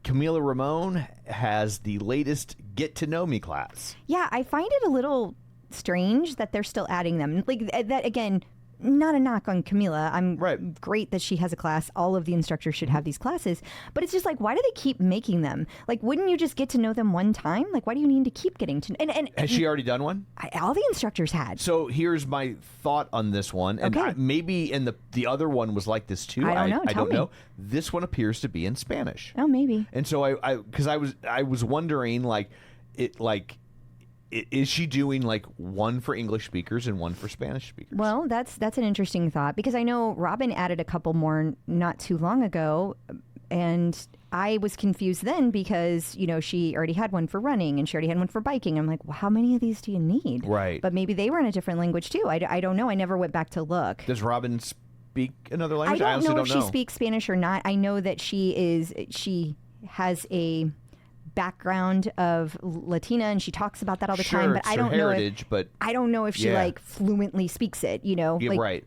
[SPEAKER 3] Camila Ramon has the latest Get to Know Me class.
[SPEAKER 2] Yeah, I find it a little strange that they're still adding them. Like that again, not a knock on Camila. I'm
[SPEAKER 3] Right.
[SPEAKER 2] great that she has a class. All of the instructors should have these classes. But it's just like, why do they keep making them? Like, wouldn't you just get to know them one time? Like, why do you need to keep getting to and
[SPEAKER 3] Has she already done one?
[SPEAKER 2] all the instructors had.
[SPEAKER 3] So here's my thought on this one. And
[SPEAKER 2] Okay.
[SPEAKER 3] maybe in the other one was like this too.
[SPEAKER 2] I don't know.
[SPEAKER 3] I
[SPEAKER 2] Tell
[SPEAKER 3] don't
[SPEAKER 2] me.
[SPEAKER 3] know. This one appears to be in Spanish.
[SPEAKER 2] Oh, maybe.
[SPEAKER 3] And so I was wondering is she doing like one for English speakers and one for Spanish speakers?
[SPEAKER 2] Well, that's an interesting thought because I know Robin added a couple more not too long ago, and I was confused then because, you know, she already had one for running and she already had one for biking. I'm like, well, how many of these do you need?
[SPEAKER 3] Right.
[SPEAKER 2] But maybe they were in a different language too. I don't know. I never went back to look.
[SPEAKER 3] Does Robin speak another language?
[SPEAKER 2] I don't
[SPEAKER 3] honestly
[SPEAKER 2] know
[SPEAKER 3] don't
[SPEAKER 2] if she speaks Spanish or not. I know that she has a background of Latina and she talks about that all the time. But
[SPEAKER 3] it's
[SPEAKER 2] I
[SPEAKER 3] her
[SPEAKER 2] don't know.
[SPEAKER 3] heritage, but
[SPEAKER 2] I don't know if she
[SPEAKER 3] yeah.
[SPEAKER 2] like fluently speaks it. You know,
[SPEAKER 3] Yeah,
[SPEAKER 2] like,
[SPEAKER 3] right.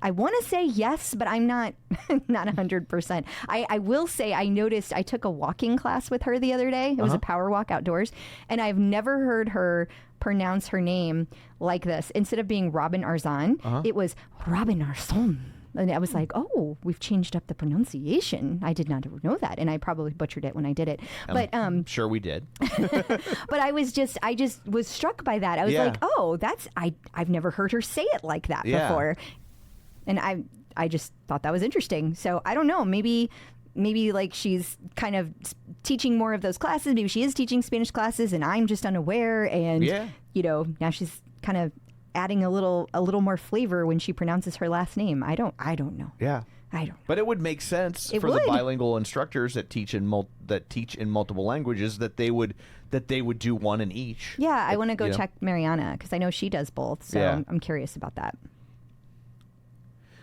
[SPEAKER 2] I want to say yes, but I'm not 100%. I will say I noticed I took a walking class with her the other day. It was a power walk outdoors, and I've never heard her pronounce her name like this. Instead of being Robin Arzon, it was Robin Arzon. And I was like, oh, we've changed up the pronunciation. I did not know that. And I probably butchered it when I did it. But
[SPEAKER 3] sure we did.
[SPEAKER 2] but I just was struck by that. I was
[SPEAKER 3] Yeah.
[SPEAKER 2] like, oh, I've never heard her say it like that
[SPEAKER 3] Yeah.
[SPEAKER 2] before. And I just thought that was interesting. So I don't know, maybe like she's kind of teaching more of those classes. Maybe she is teaching Spanish classes and I'm just unaware. And,
[SPEAKER 3] Yeah.
[SPEAKER 2] you know, now she's kind of adding a little more flavor when she pronounces her last name. I don't know.
[SPEAKER 3] Yeah.
[SPEAKER 2] I don't know.
[SPEAKER 3] But it would make sense
[SPEAKER 2] It
[SPEAKER 3] for the
[SPEAKER 2] would.
[SPEAKER 3] bilingual instructors that teach in multiple languages that they would do one in each.
[SPEAKER 2] Yeah, I want to go
[SPEAKER 3] you know.
[SPEAKER 2] check Mariana because I know she does both. So
[SPEAKER 3] Yeah.
[SPEAKER 2] I'm curious about that.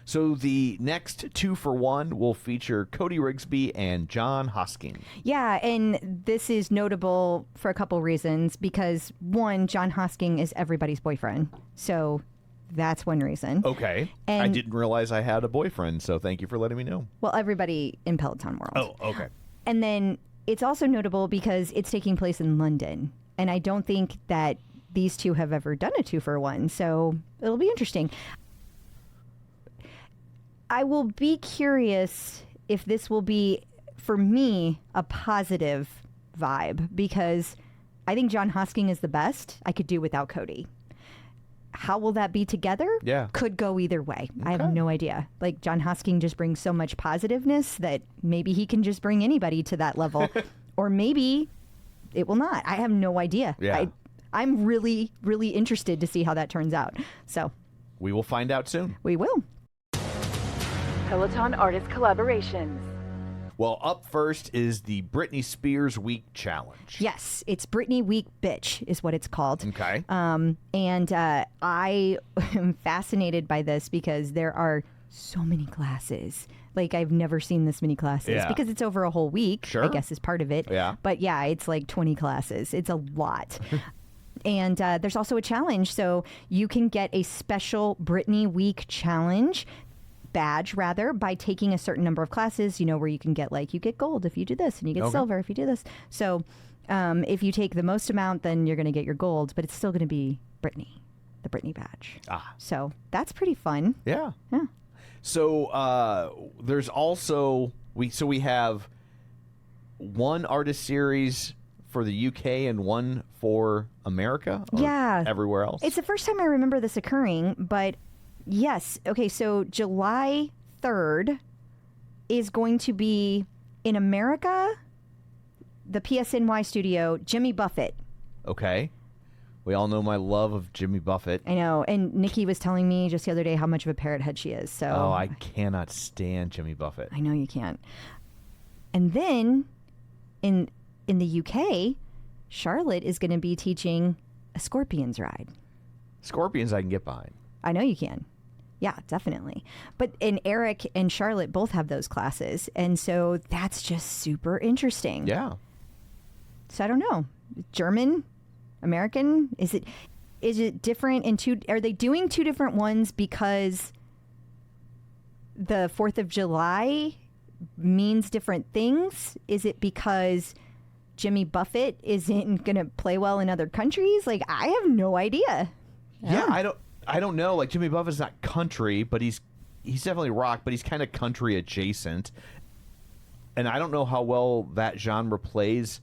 [SPEAKER 3] So the next 2-for-1 will feature Cody Rigsby and Jon Hosking.
[SPEAKER 2] Yeah, and this is notable for a couple reasons because one, Jon Hosking is everybody's boyfriend. So that's one reason.
[SPEAKER 3] Okay. I
[SPEAKER 2] And-
[SPEAKER 3] didn't realize I had a boyfriend, so thank you for letting me know.
[SPEAKER 2] Well, everybody in Peloton world.
[SPEAKER 3] Oh, okay.
[SPEAKER 2] And then it's also notable because it's taking place in London. And I don't think that these two have ever done a 2-for-1. So it'll be interesting. I will be curious if this will be, for me, a positive vibe because I think Jon Hosking is the best. I could do without Cody. How will that be together?
[SPEAKER 3] Yeah.
[SPEAKER 2] Could go either way. I have no idea. Like Jon Hosking just brings so much positiveness that maybe he can just bring anybody to that level. Or maybe it will not. I have no idea.
[SPEAKER 3] Yeah.
[SPEAKER 2] I'm really, really interested to see how that turns out. So
[SPEAKER 3] We will find out soon.
[SPEAKER 2] we will.
[SPEAKER 4] Peloton Artist Collaborations.
[SPEAKER 3] Well, up first is the Britney Spears Week Challenge.
[SPEAKER 2] Yes, it's Britney Week Bitch is what it's called.
[SPEAKER 3] Okay.
[SPEAKER 2] And I am fascinated by this because there are so many classes. Like I've never seen this many classes
[SPEAKER 3] Yeah.
[SPEAKER 2] because it's over a whole week,
[SPEAKER 3] Sure.
[SPEAKER 2] I guess is part of it.
[SPEAKER 3] Yeah.
[SPEAKER 2] But yeah, it's like 20 classes. It's a lot. And there's also a challenge. So you can get a special Britney Week Challenge badge by taking a certain number of classes, you know, where you can get like, you get gold if you do this and you get
[SPEAKER 3] Okay.
[SPEAKER 2] silver if you do this. So If you take the most amount, then you're going to get your gold, but it's still going to be Britney, the Britney badge. So that's pretty fun.
[SPEAKER 3] Yeah.
[SPEAKER 2] Yeah.
[SPEAKER 3] So there's also we have one artist series for the UK and one for America. Or
[SPEAKER 2] Yeah.
[SPEAKER 3] everywhere else.
[SPEAKER 2] It's the first time I remember this occurring, but yes. Okay, so July 3rd is going to be in America, the PSNY studio, Jimmy Buffett.
[SPEAKER 3] Okay. We all know my love of Jimmy Buffett.
[SPEAKER 2] I know, and Nikki was telling me just the other day how much of a parrot head she is. So
[SPEAKER 3] Oh, I cannot stand Jimmy Buffett.
[SPEAKER 2] I know you can't. And then in the UK, Charlotte is going to be teaching a Scorpions ride.
[SPEAKER 3] Scorpions I can get behind.
[SPEAKER 2] I know you can. Yeah, definitely. And Eric and Charlotte both have those classes. And so that's just super interesting.
[SPEAKER 3] Yeah.
[SPEAKER 2] So I don't know. German, American, is it different in two? Are they doing two different ones because the 4th of July means different things? Is it because Jimmy Buffett isn't going to play well in other countries? Like, I have no idea.
[SPEAKER 3] Yeah, I don't know. Like, Jimmy Buffett's not country, but he's definitely rock, but he's kind of country adjacent. And I don't know how well that genre plays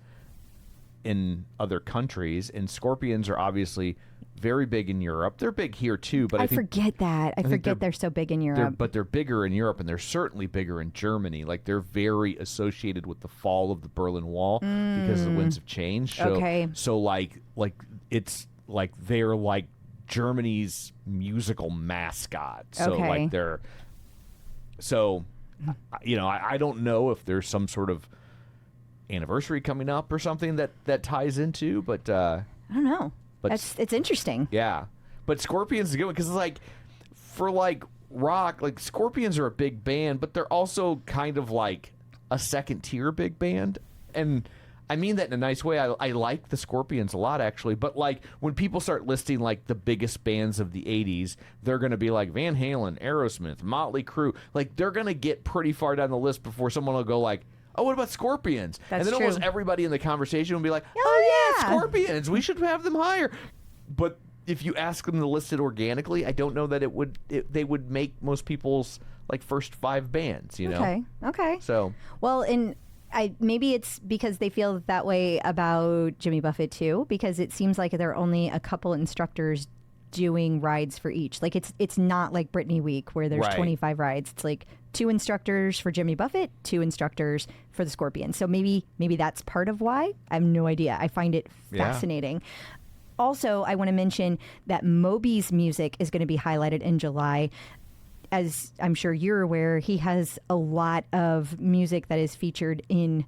[SPEAKER 3] in other countries. And Scorpions are obviously very big in Europe. They're big here too, but I think,
[SPEAKER 2] forget that. I forget they're so big in Europe.
[SPEAKER 3] but they're bigger in Europe, and they're certainly bigger in Germany. Like, they're very associated with the fall of the Berlin Wall because the winds have changed. So,
[SPEAKER 2] Okay.
[SPEAKER 3] So like it's like they're like Germany's musical mascot. So
[SPEAKER 2] Okay.
[SPEAKER 3] like they're I don't know if there's some sort of anniversary coming up or something that ties into, but
[SPEAKER 2] I don't know.
[SPEAKER 3] but
[SPEAKER 2] It's interesting.
[SPEAKER 3] yeah. But Scorpions is good because it's like for like rock, like Scorpions are a big band, but they're also kind of like a second tier big band. And I mean that in a nice way. I like the Scorpions a lot, actually. But like when people start listing like the biggest bands of the 80s, they're going to be like Van Halen, Aerosmith, Motley Crue. Like they're going to get pretty far down the list before someone will go like, oh, what about Scorpions?
[SPEAKER 2] That's
[SPEAKER 3] and then
[SPEAKER 2] true.
[SPEAKER 3] almost everybody in the conversation will be like,
[SPEAKER 2] Oh, yeah.
[SPEAKER 3] Scorpions. We should have them higher. But if you ask them to list it organically, I don't know that they would make most people's like first 5 bands, you know?
[SPEAKER 2] Okay.
[SPEAKER 3] So,
[SPEAKER 2] Well, and maybe it's because they feel that way about Jimmy Buffett too, because it seems like there are only a couple instructors doing rides for each. Like it's not like Britney Week where there's
[SPEAKER 3] Right.
[SPEAKER 2] 25 rides. It's like 2 instructors for Jimmy Buffett, 2 instructors for the Scorpions. So maybe that's part of why. I have no idea. I find it
[SPEAKER 3] Yeah.
[SPEAKER 2] fascinating. Also, I want to mention that Moby's music is going to be highlighted in July. As I'm sure you're aware, he has a lot of music that is featured in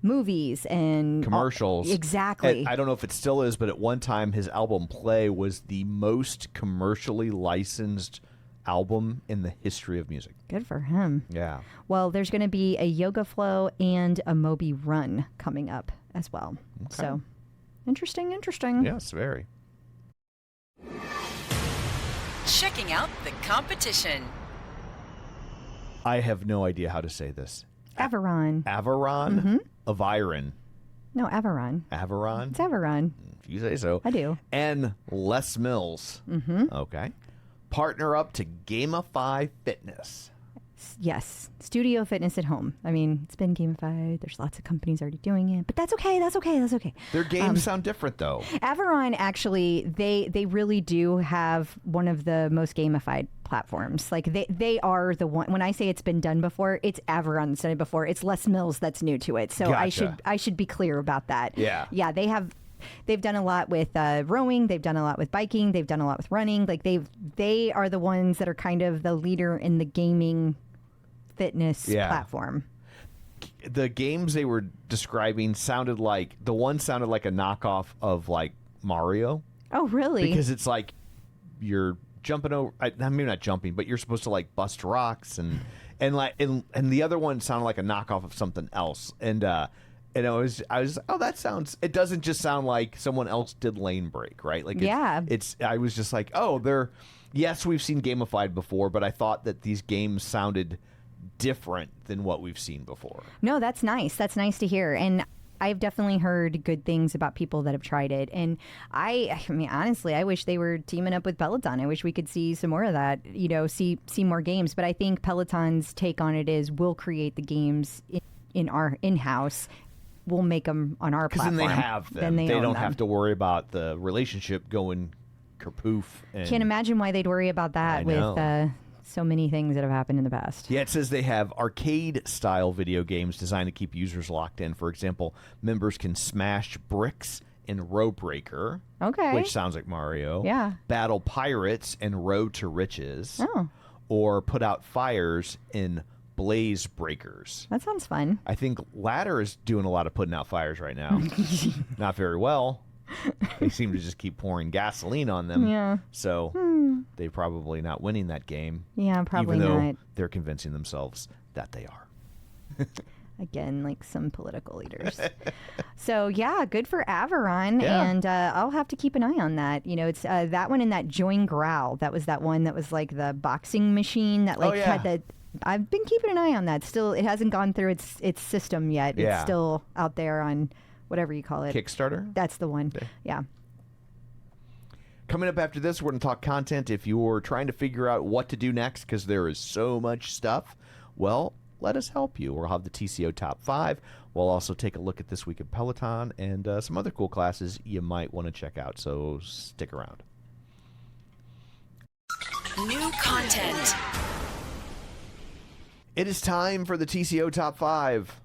[SPEAKER 2] movies and
[SPEAKER 3] commercials.
[SPEAKER 2] Exactly.
[SPEAKER 3] And I don't know if it still is, but at one time his album Play was the most commercially licensed album in the history of music.
[SPEAKER 2] Good for him.
[SPEAKER 3] Yeah.
[SPEAKER 2] Well, there's going to be a yoga flow and a Moby run coming up as well.
[SPEAKER 3] Okay.
[SPEAKER 2] So interesting.
[SPEAKER 3] Yes, very.
[SPEAKER 4] Checking out the competition.
[SPEAKER 3] I have no idea how to say this.
[SPEAKER 2] Aviron.
[SPEAKER 3] Aviron? Aviron.
[SPEAKER 2] No, Aviron.
[SPEAKER 3] Aviron?
[SPEAKER 2] It's Aviron.
[SPEAKER 3] If you say so.
[SPEAKER 2] I do.
[SPEAKER 3] And Les Mills. Okay. Partner up to gamify fitness.
[SPEAKER 2] Yes. Studio fitness at home. I mean, it's been gamified. There's lots of companies already doing it, but that's okay.
[SPEAKER 3] Their games sound different, though.
[SPEAKER 2] Aviron, actually, they really do have one of the most gamified platforms. Like they are the one. When I say it's been done before, it's Aviron that's done it before. It's Les Mills that's new to it. So
[SPEAKER 3] Gotcha.
[SPEAKER 2] I should be clear about that.
[SPEAKER 3] Yeah.
[SPEAKER 2] Yeah. They've done a lot with rowing. They've done a lot with biking. They've done a lot with running. Like they are the ones that are kind of the leader in the gaming fitness platform.
[SPEAKER 3] The games they were describing sounded like a knockoff of like Mario.
[SPEAKER 2] Oh, really?
[SPEAKER 3] Because it's like you're jumping over. Maybe not jumping, but you're supposed to like bust rocks and the other one sounded like a knockoff of something else. And I was oh, that sounds. It doesn't just sound like someone else did Lane Break, right? Like it's I was just like, oh, yes, we've seen gamified before, but I thought that these games sounded different than what we've seen before.
[SPEAKER 2] No, that's nice. That's nice to hear. And I've definitely heard good things about people that have tried it. And I mean, honestly, I wish they were teaming up with Peloton. I wish we could see some more of that, see more games. But I think Peloton's take on it is we'll create the games in our in-house. We'll make them on our platform.
[SPEAKER 3] Because then they have them.
[SPEAKER 2] Then they
[SPEAKER 3] don't
[SPEAKER 2] own
[SPEAKER 3] have
[SPEAKER 2] them.
[SPEAKER 3] to worry about the relationship going kerpoof. And
[SPEAKER 2] Can't imagine why they'd worry about that with so many things that have happened in the past.
[SPEAKER 3] Yeah, it says they have arcade-style video games designed to keep users locked in. For example, members can smash bricks in Row Breaker, which sounds like Mario.
[SPEAKER 2] Yeah.
[SPEAKER 3] Battle pirates in Road to Riches.
[SPEAKER 2] Oh.
[SPEAKER 3] Or put out fires in Blaze Breakers.
[SPEAKER 2] That sounds fun.
[SPEAKER 3] I think Ladder is doing a lot of putting out fires right now. Not very well. They seem to just keep pouring gasoline on them.
[SPEAKER 2] Yeah.
[SPEAKER 3] So they're probably not winning that game.
[SPEAKER 2] Yeah, probably
[SPEAKER 3] even though
[SPEAKER 2] not.
[SPEAKER 3] they're convincing themselves that they are.
[SPEAKER 2] Again, like some political leaders. So, yeah, good for Aviron.
[SPEAKER 3] Yeah.
[SPEAKER 2] And I'll have to keep an eye on that. It's that one and that Join Growl. That was that one that was like the boxing machine that had the... I've been keeping an eye on that. Still, it hasn't gone through its system yet.
[SPEAKER 3] Yeah.
[SPEAKER 2] It's still out there on whatever you call it.
[SPEAKER 3] Kickstarter?
[SPEAKER 2] That's the one. Yeah.
[SPEAKER 3] Coming up after this, we're going to talk content. If you're trying to figure out what to do next because there is so much stuff, well, let us help you. We'll have the TCO Top 5. We'll also take a look at this week at Peloton and some other cool classes you might want to check out. So stick around.
[SPEAKER 4] New content.
[SPEAKER 3] It is time for the TCO Top 5,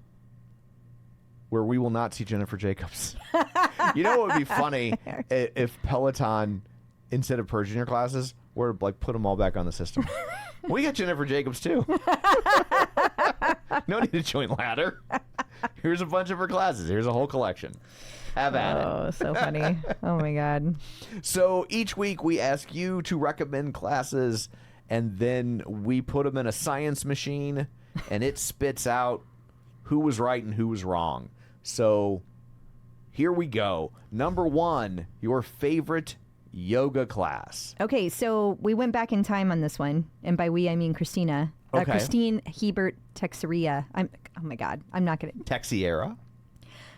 [SPEAKER 3] where we will not see Jennifer Jacobs. You know what would be funny if Peloton, instead of purging your classes, were to put them all back on the system. We got Jennifer Jacobs too. No need to join Ladder. Here's a bunch of her classes. Here's a whole collection. Have at it.
[SPEAKER 2] Oh, so funny. Oh, my God.
[SPEAKER 3] So each week we ask you to recommend classes, and then we put them in a science machine, and it spits out who was right and who was wrong. So here we go. Number 1, your favorite yoga class.
[SPEAKER 2] Okay, so we went back in time on this one. And by we, I mean Christina.
[SPEAKER 3] Okay.
[SPEAKER 2] Christine Hebert Texeria. Oh, my God. I'm not going to...
[SPEAKER 3] Texiera.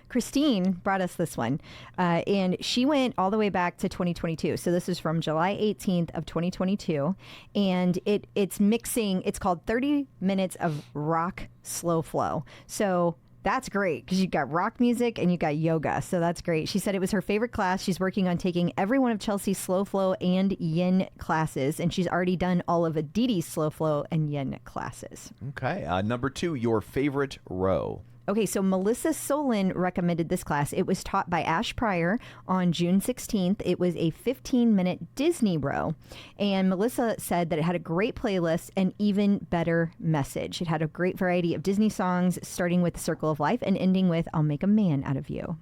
[SPEAKER 2] Christine brought us this one, and she went all the way back to 2022. So this is from July 18th of 2022, and it's mixing. It's called 30 Minutes of Rock Slow Flow. So that's great because you've got rock music and you've got yoga. So that's great. She said it was her favorite class. She's working on taking every one of Chelsea's slow flow and yin classes, and she's already done all of Aditi's slow flow and yin classes.
[SPEAKER 3] Okay. Number 2, your favorite row.
[SPEAKER 2] Okay, so Melissa Solon recommended this class. It was taught by Ash Pryor on June 16th. It was a 15-minute Disney row. And Melissa said that it had a great playlist and even better message. It had a great variety of Disney songs, starting with The Circle of Life and ending with I'll Make a Man Out of You.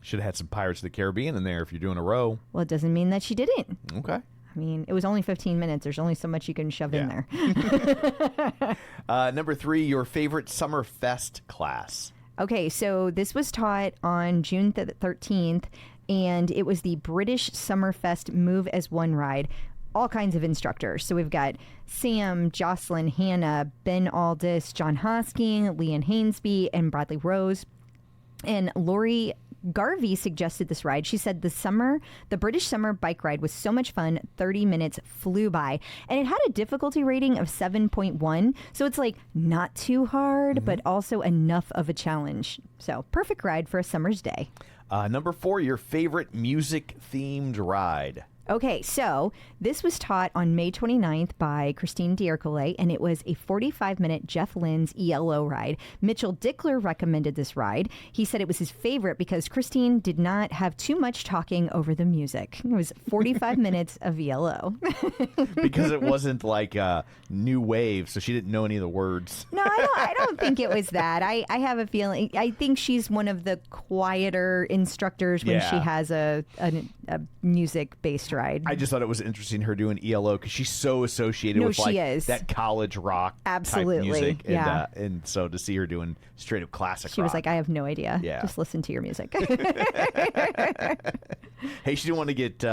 [SPEAKER 3] Should have had some Pirates of the Caribbean in there if you're doing a row.
[SPEAKER 2] Well, it doesn't mean that she didn't.
[SPEAKER 3] Okay.
[SPEAKER 2] I mean, it was only 15 minutes. There's only so much you can shove in there.
[SPEAKER 3] Number 3, your favorite Summer Fest class.
[SPEAKER 2] Okay, so this was taught on June 13th, and it was the British Summerfest Move as One ride. All kinds of instructors. So we've got Sam, Jocelyn, Hannah, Ben Aldis, Jon Hosking, Leanne Hainsby, and Bradley Rose. And Lori Garvey suggested this ride. She said the British summer bike ride was so much fun. 30 minutes flew by, and it had a difficulty rating of 7.1. So it's like not too hard, but also enough of a challenge. So perfect ride for a summer's day.
[SPEAKER 3] Number 4, your favorite music themed ride.
[SPEAKER 2] Okay, so this was taught on May 29th by Christine D'Ercole, and it was a 45-minute Jeff Lynne's ELO ride. Mitchell Dickler recommended this ride. He said it was his favorite because Christine did not have too much talking over the music. It was 45 minutes of ELO.
[SPEAKER 3] Because it wasn't like new wave, so she didn't know any of the words.
[SPEAKER 2] No, I don't think it was that. I have a feeling. I think she's one of the quieter instructors when she has a music-based ride.
[SPEAKER 3] I just thought it was interesting her doing ELO because she's so associated with that college rock type music.
[SPEAKER 2] Yeah.
[SPEAKER 3] And so to see her doing straight up classic
[SPEAKER 2] She
[SPEAKER 3] rock.
[SPEAKER 2] was like, I have no idea.
[SPEAKER 3] Yeah.
[SPEAKER 2] Just listen to your music.
[SPEAKER 3] Hey, she didn't want to get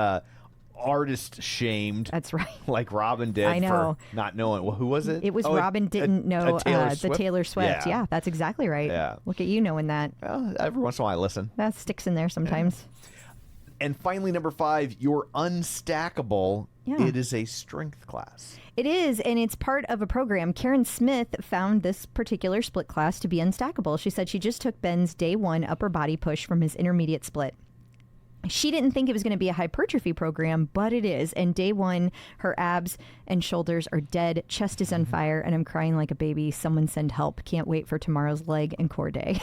[SPEAKER 3] artist shamed.
[SPEAKER 2] That's right.
[SPEAKER 3] Like Robin did.
[SPEAKER 2] I know.
[SPEAKER 3] For not knowing. Well, who was it?
[SPEAKER 2] It was Robin didn't know
[SPEAKER 3] Taylor
[SPEAKER 2] the
[SPEAKER 3] Swift?
[SPEAKER 2] Taylor Swift. Yeah, that's exactly right.
[SPEAKER 3] Yeah.
[SPEAKER 2] Look at you knowing that.
[SPEAKER 3] Well, every once in a while I listen.
[SPEAKER 2] That sticks in there sometimes.
[SPEAKER 3] And finally, number 5, you're unstackable.
[SPEAKER 2] Yeah.
[SPEAKER 3] It is a strength class.
[SPEAKER 2] It is, and it's part of a program. Karen Smith found this particular split class to be unstackable. She said she just took Ben's day 1 upper body push from his intermediate split. She didn't think it was going to be a hypertrophy program, but it is. And day 1, her abs and shoulders are dead. Chest is on fire, and I'm crying like a baby. Someone send help. Can't wait for tomorrow's leg and core day.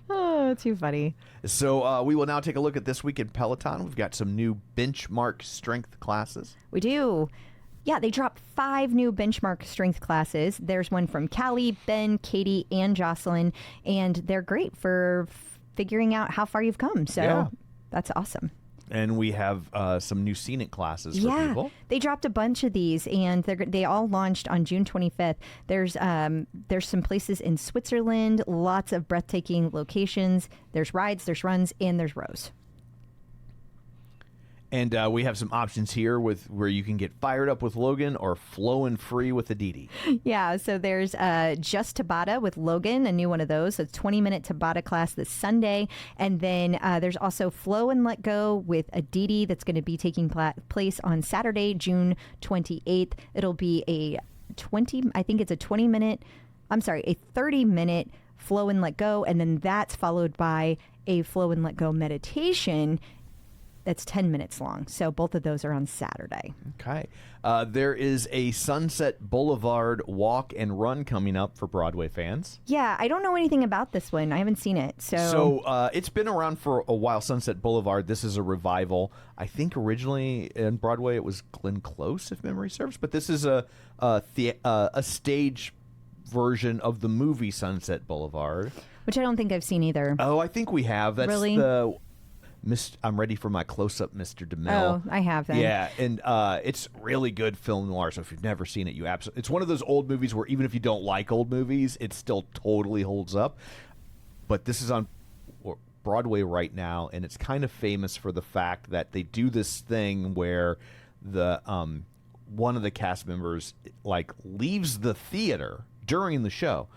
[SPEAKER 2] Oh, too funny.
[SPEAKER 3] So we will now take a look at this week in Peloton. We've got some new benchmark strength classes.
[SPEAKER 2] We do. Yeah, they dropped 5 new benchmark strength classes. There's one from Callie, Ben, Katie, and Jocelyn, and they're great for figuring out how far you've come. So that's awesome.
[SPEAKER 3] And we have some new scenic classes for people.
[SPEAKER 2] They dropped a bunch of these, and they all launched on June 25th. There's some places in Switzerland, lots of breathtaking locations. There's rides, there's runs, and there's rows.
[SPEAKER 3] And we have some options here with where you can get fired up with Logan or flowing free with Aditi.
[SPEAKER 2] Yeah, so there's Just Tabata with Logan, a new one of those. So it's 20-minute Tabata class this Sunday. And then there's also Flow and Let Go with Aditi that's going to be taking place on Saturday, June 28th. It'll be a 30-minute Flow and Let Go. And then that's followed by a Flow and Let Go meditation that's 10 minutes long. So both of those are on Saturday.
[SPEAKER 3] Okay. There is a Sunset Boulevard walk and run coming up for Broadway fans.
[SPEAKER 2] Yeah, I don't know anything about this one. I haven't seen it.
[SPEAKER 3] So it's been around for a while, Sunset Boulevard. This is a revival. I think originally in Broadway it was Glenn Close, if memory serves. But this is a stage version of the movie Sunset Boulevard.
[SPEAKER 2] Which I don't think I've seen either.
[SPEAKER 3] Oh, I think we have. That's
[SPEAKER 2] really?
[SPEAKER 3] I'm ready for my close-up, Mr. DeMille.
[SPEAKER 2] Oh, I have then.
[SPEAKER 3] Yeah, and it's really good film noir. So if you've never seen it, it's one of those old movies where even if you don't like old movies, it still totally holds up. But this is on Broadway right now, and it's kind of famous for the fact that they do this thing where the one of the cast members leaves the theater during the show.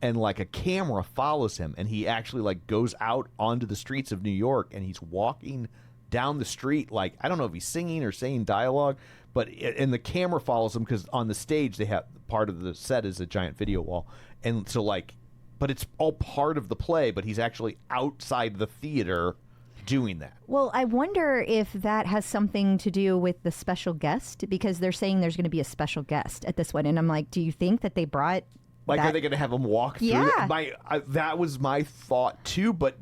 [SPEAKER 3] And a camera follows him, and he actually goes out onto the streets of New York, and he's walking down the street. I don't know if he's singing or saying dialogue, and the camera follows him because on the stage they have part of the set is a giant video wall, and so but it's all part of the play. But he's actually outside the theater doing that.
[SPEAKER 2] Well, I wonder if that has something to do with the special guest, because they're saying there's going to be a special guest at this one, and I'm like, do you think that they brought?
[SPEAKER 3] Are they going to have him walk through?
[SPEAKER 2] Yeah.
[SPEAKER 3] That was my thought too, but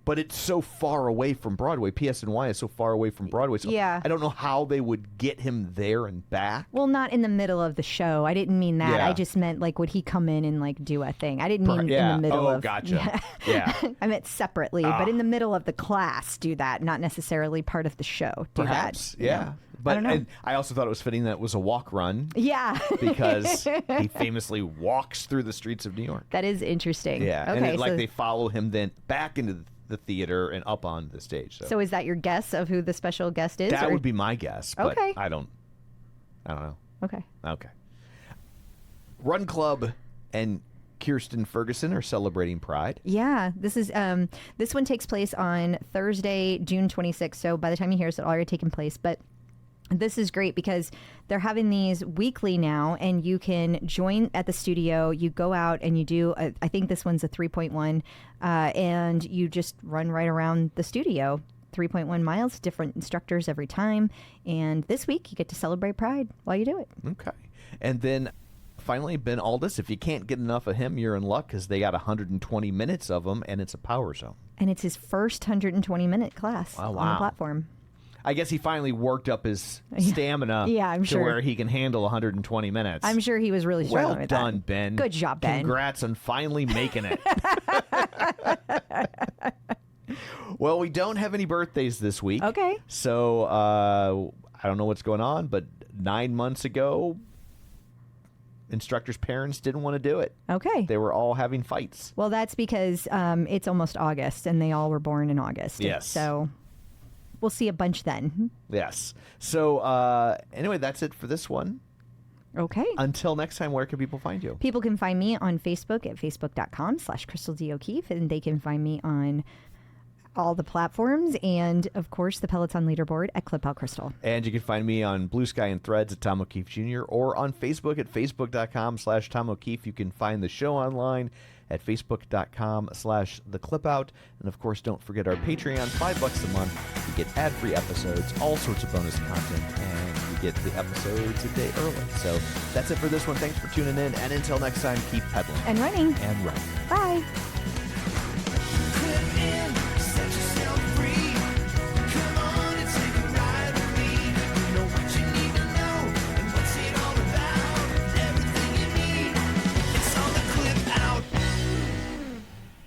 [SPEAKER 3] it's so far away from Broadway. PSNY is so far away from Broadway, so
[SPEAKER 2] yeah.
[SPEAKER 3] I don't know how they would get him there and back.
[SPEAKER 2] Well, not in the middle of the show. I didn't mean that.
[SPEAKER 3] Yeah.
[SPEAKER 2] I just meant would he come in and do a thing. I didn't mean in the middle of.
[SPEAKER 3] Oh, gotcha. Yeah.
[SPEAKER 2] I meant separately, but in the middle of the class, do that. Not necessarily part of the show. Do
[SPEAKER 3] Perhaps,
[SPEAKER 2] that.
[SPEAKER 3] yeah.
[SPEAKER 2] I don't know.
[SPEAKER 3] And I also thought it was fitting that it was a walk run.
[SPEAKER 2] Yeah.
[SPEAKER 3] Because he famously walks through the streets of New York.
[SPEAKER 2] That is interesting.
[SPEAKER 3] Yeah.
[SPEAKER 2] Okay,
[SPEAKER 3] And they follow him then back into the theater and up on the stage.
[SPEAKER 2] So is that your guess of who the special guest is?
[SPEAKER 3] That would be my guess. But
[SPEAKER 2] Okay.
[SPEAKER 3] I don't know.
[SPEAKER 2] Okay.
[SPEAKER 3] Run Club and Kirsten Ferguson are celebrating Pride.
[SPEAKER 2] Yeah, this one takes place on Thursday, June 26th. So by the time you hear this, it'll already taken place. But this is great because they're having these weekly now, and you can join at the studio. You go out and you do, I think this one's a 3.1, and you just run right around the studio. 3.1 miles, different instructors every time. And this week, you get to celebrate Pride while you do it.
[SPEAKER 3] Okay. And then finally, Ben Aldis. If you can't get enough of him, you're in luck because they got 120 minutes of him, and it's a power zone.
[SPEAKER 2] And it's his first 120-minute class on the platform.
[SPEAKER 3] I guess he finally worked up his stamina
[SPEAKER 2] I'm
[SPEAKER 3] to
[SPEAKER 2] sure.
[SPEAKER 3] where he can handle 120 minutes.
[SPEAKER 2] I'm sure he was really struggling with that.
[SPEAKER 3] Well done, Ben.
[SPEAKER 2] Good job, Ben.
[SPEAKER 3] Congrats on finally making it. Well, we don't have any birthdays this week.
[SPEAKER 2] Okay.
[SPEAKER 3] So I don't know what's going on, but 9 months ago, instructors' parents didn't want to do it.
[SPEAKER 2] Okay.
[SPEAKER 3] They were all having fights.
[SPEAKER 2] Well, that's because it's almost August, and they all were born in August.
[SPEAKER 3] Yes.
[SPEAKER 2] So we'll see a bunch then.
[SPEAKER 3] Yes. So anyway, that's it for this one.
[SPEAKER 2] Okay.
[SPEAKER 3] Until next time, where can people find you?
[SPEAKER 2] People can find me on Facebook at facebook.com/Crystal D. O'Keefe, and they can find me on all the platforms and, of course, the Peloton leaderboard at Clip Out Crystal.
[SPEAKER 3] And you can find me on Blue Sky and Threads at Tom O'Keefe Jr. or on Facebook at facebook.com/Tom O'Keefe. You can find the show online at facebook.com/theclipout. And, of course, don't forget our Patreon, $5 a month. You get ad-free episodes, all sorts of bonus content, and you get the episodes a day early. So that's it for this one. Thanks for tuning in. And until next time, keep pedaling
[SPEAKER 2] And running.
[SPEAKER 3] and running.
[SPEAKER 2] Bye.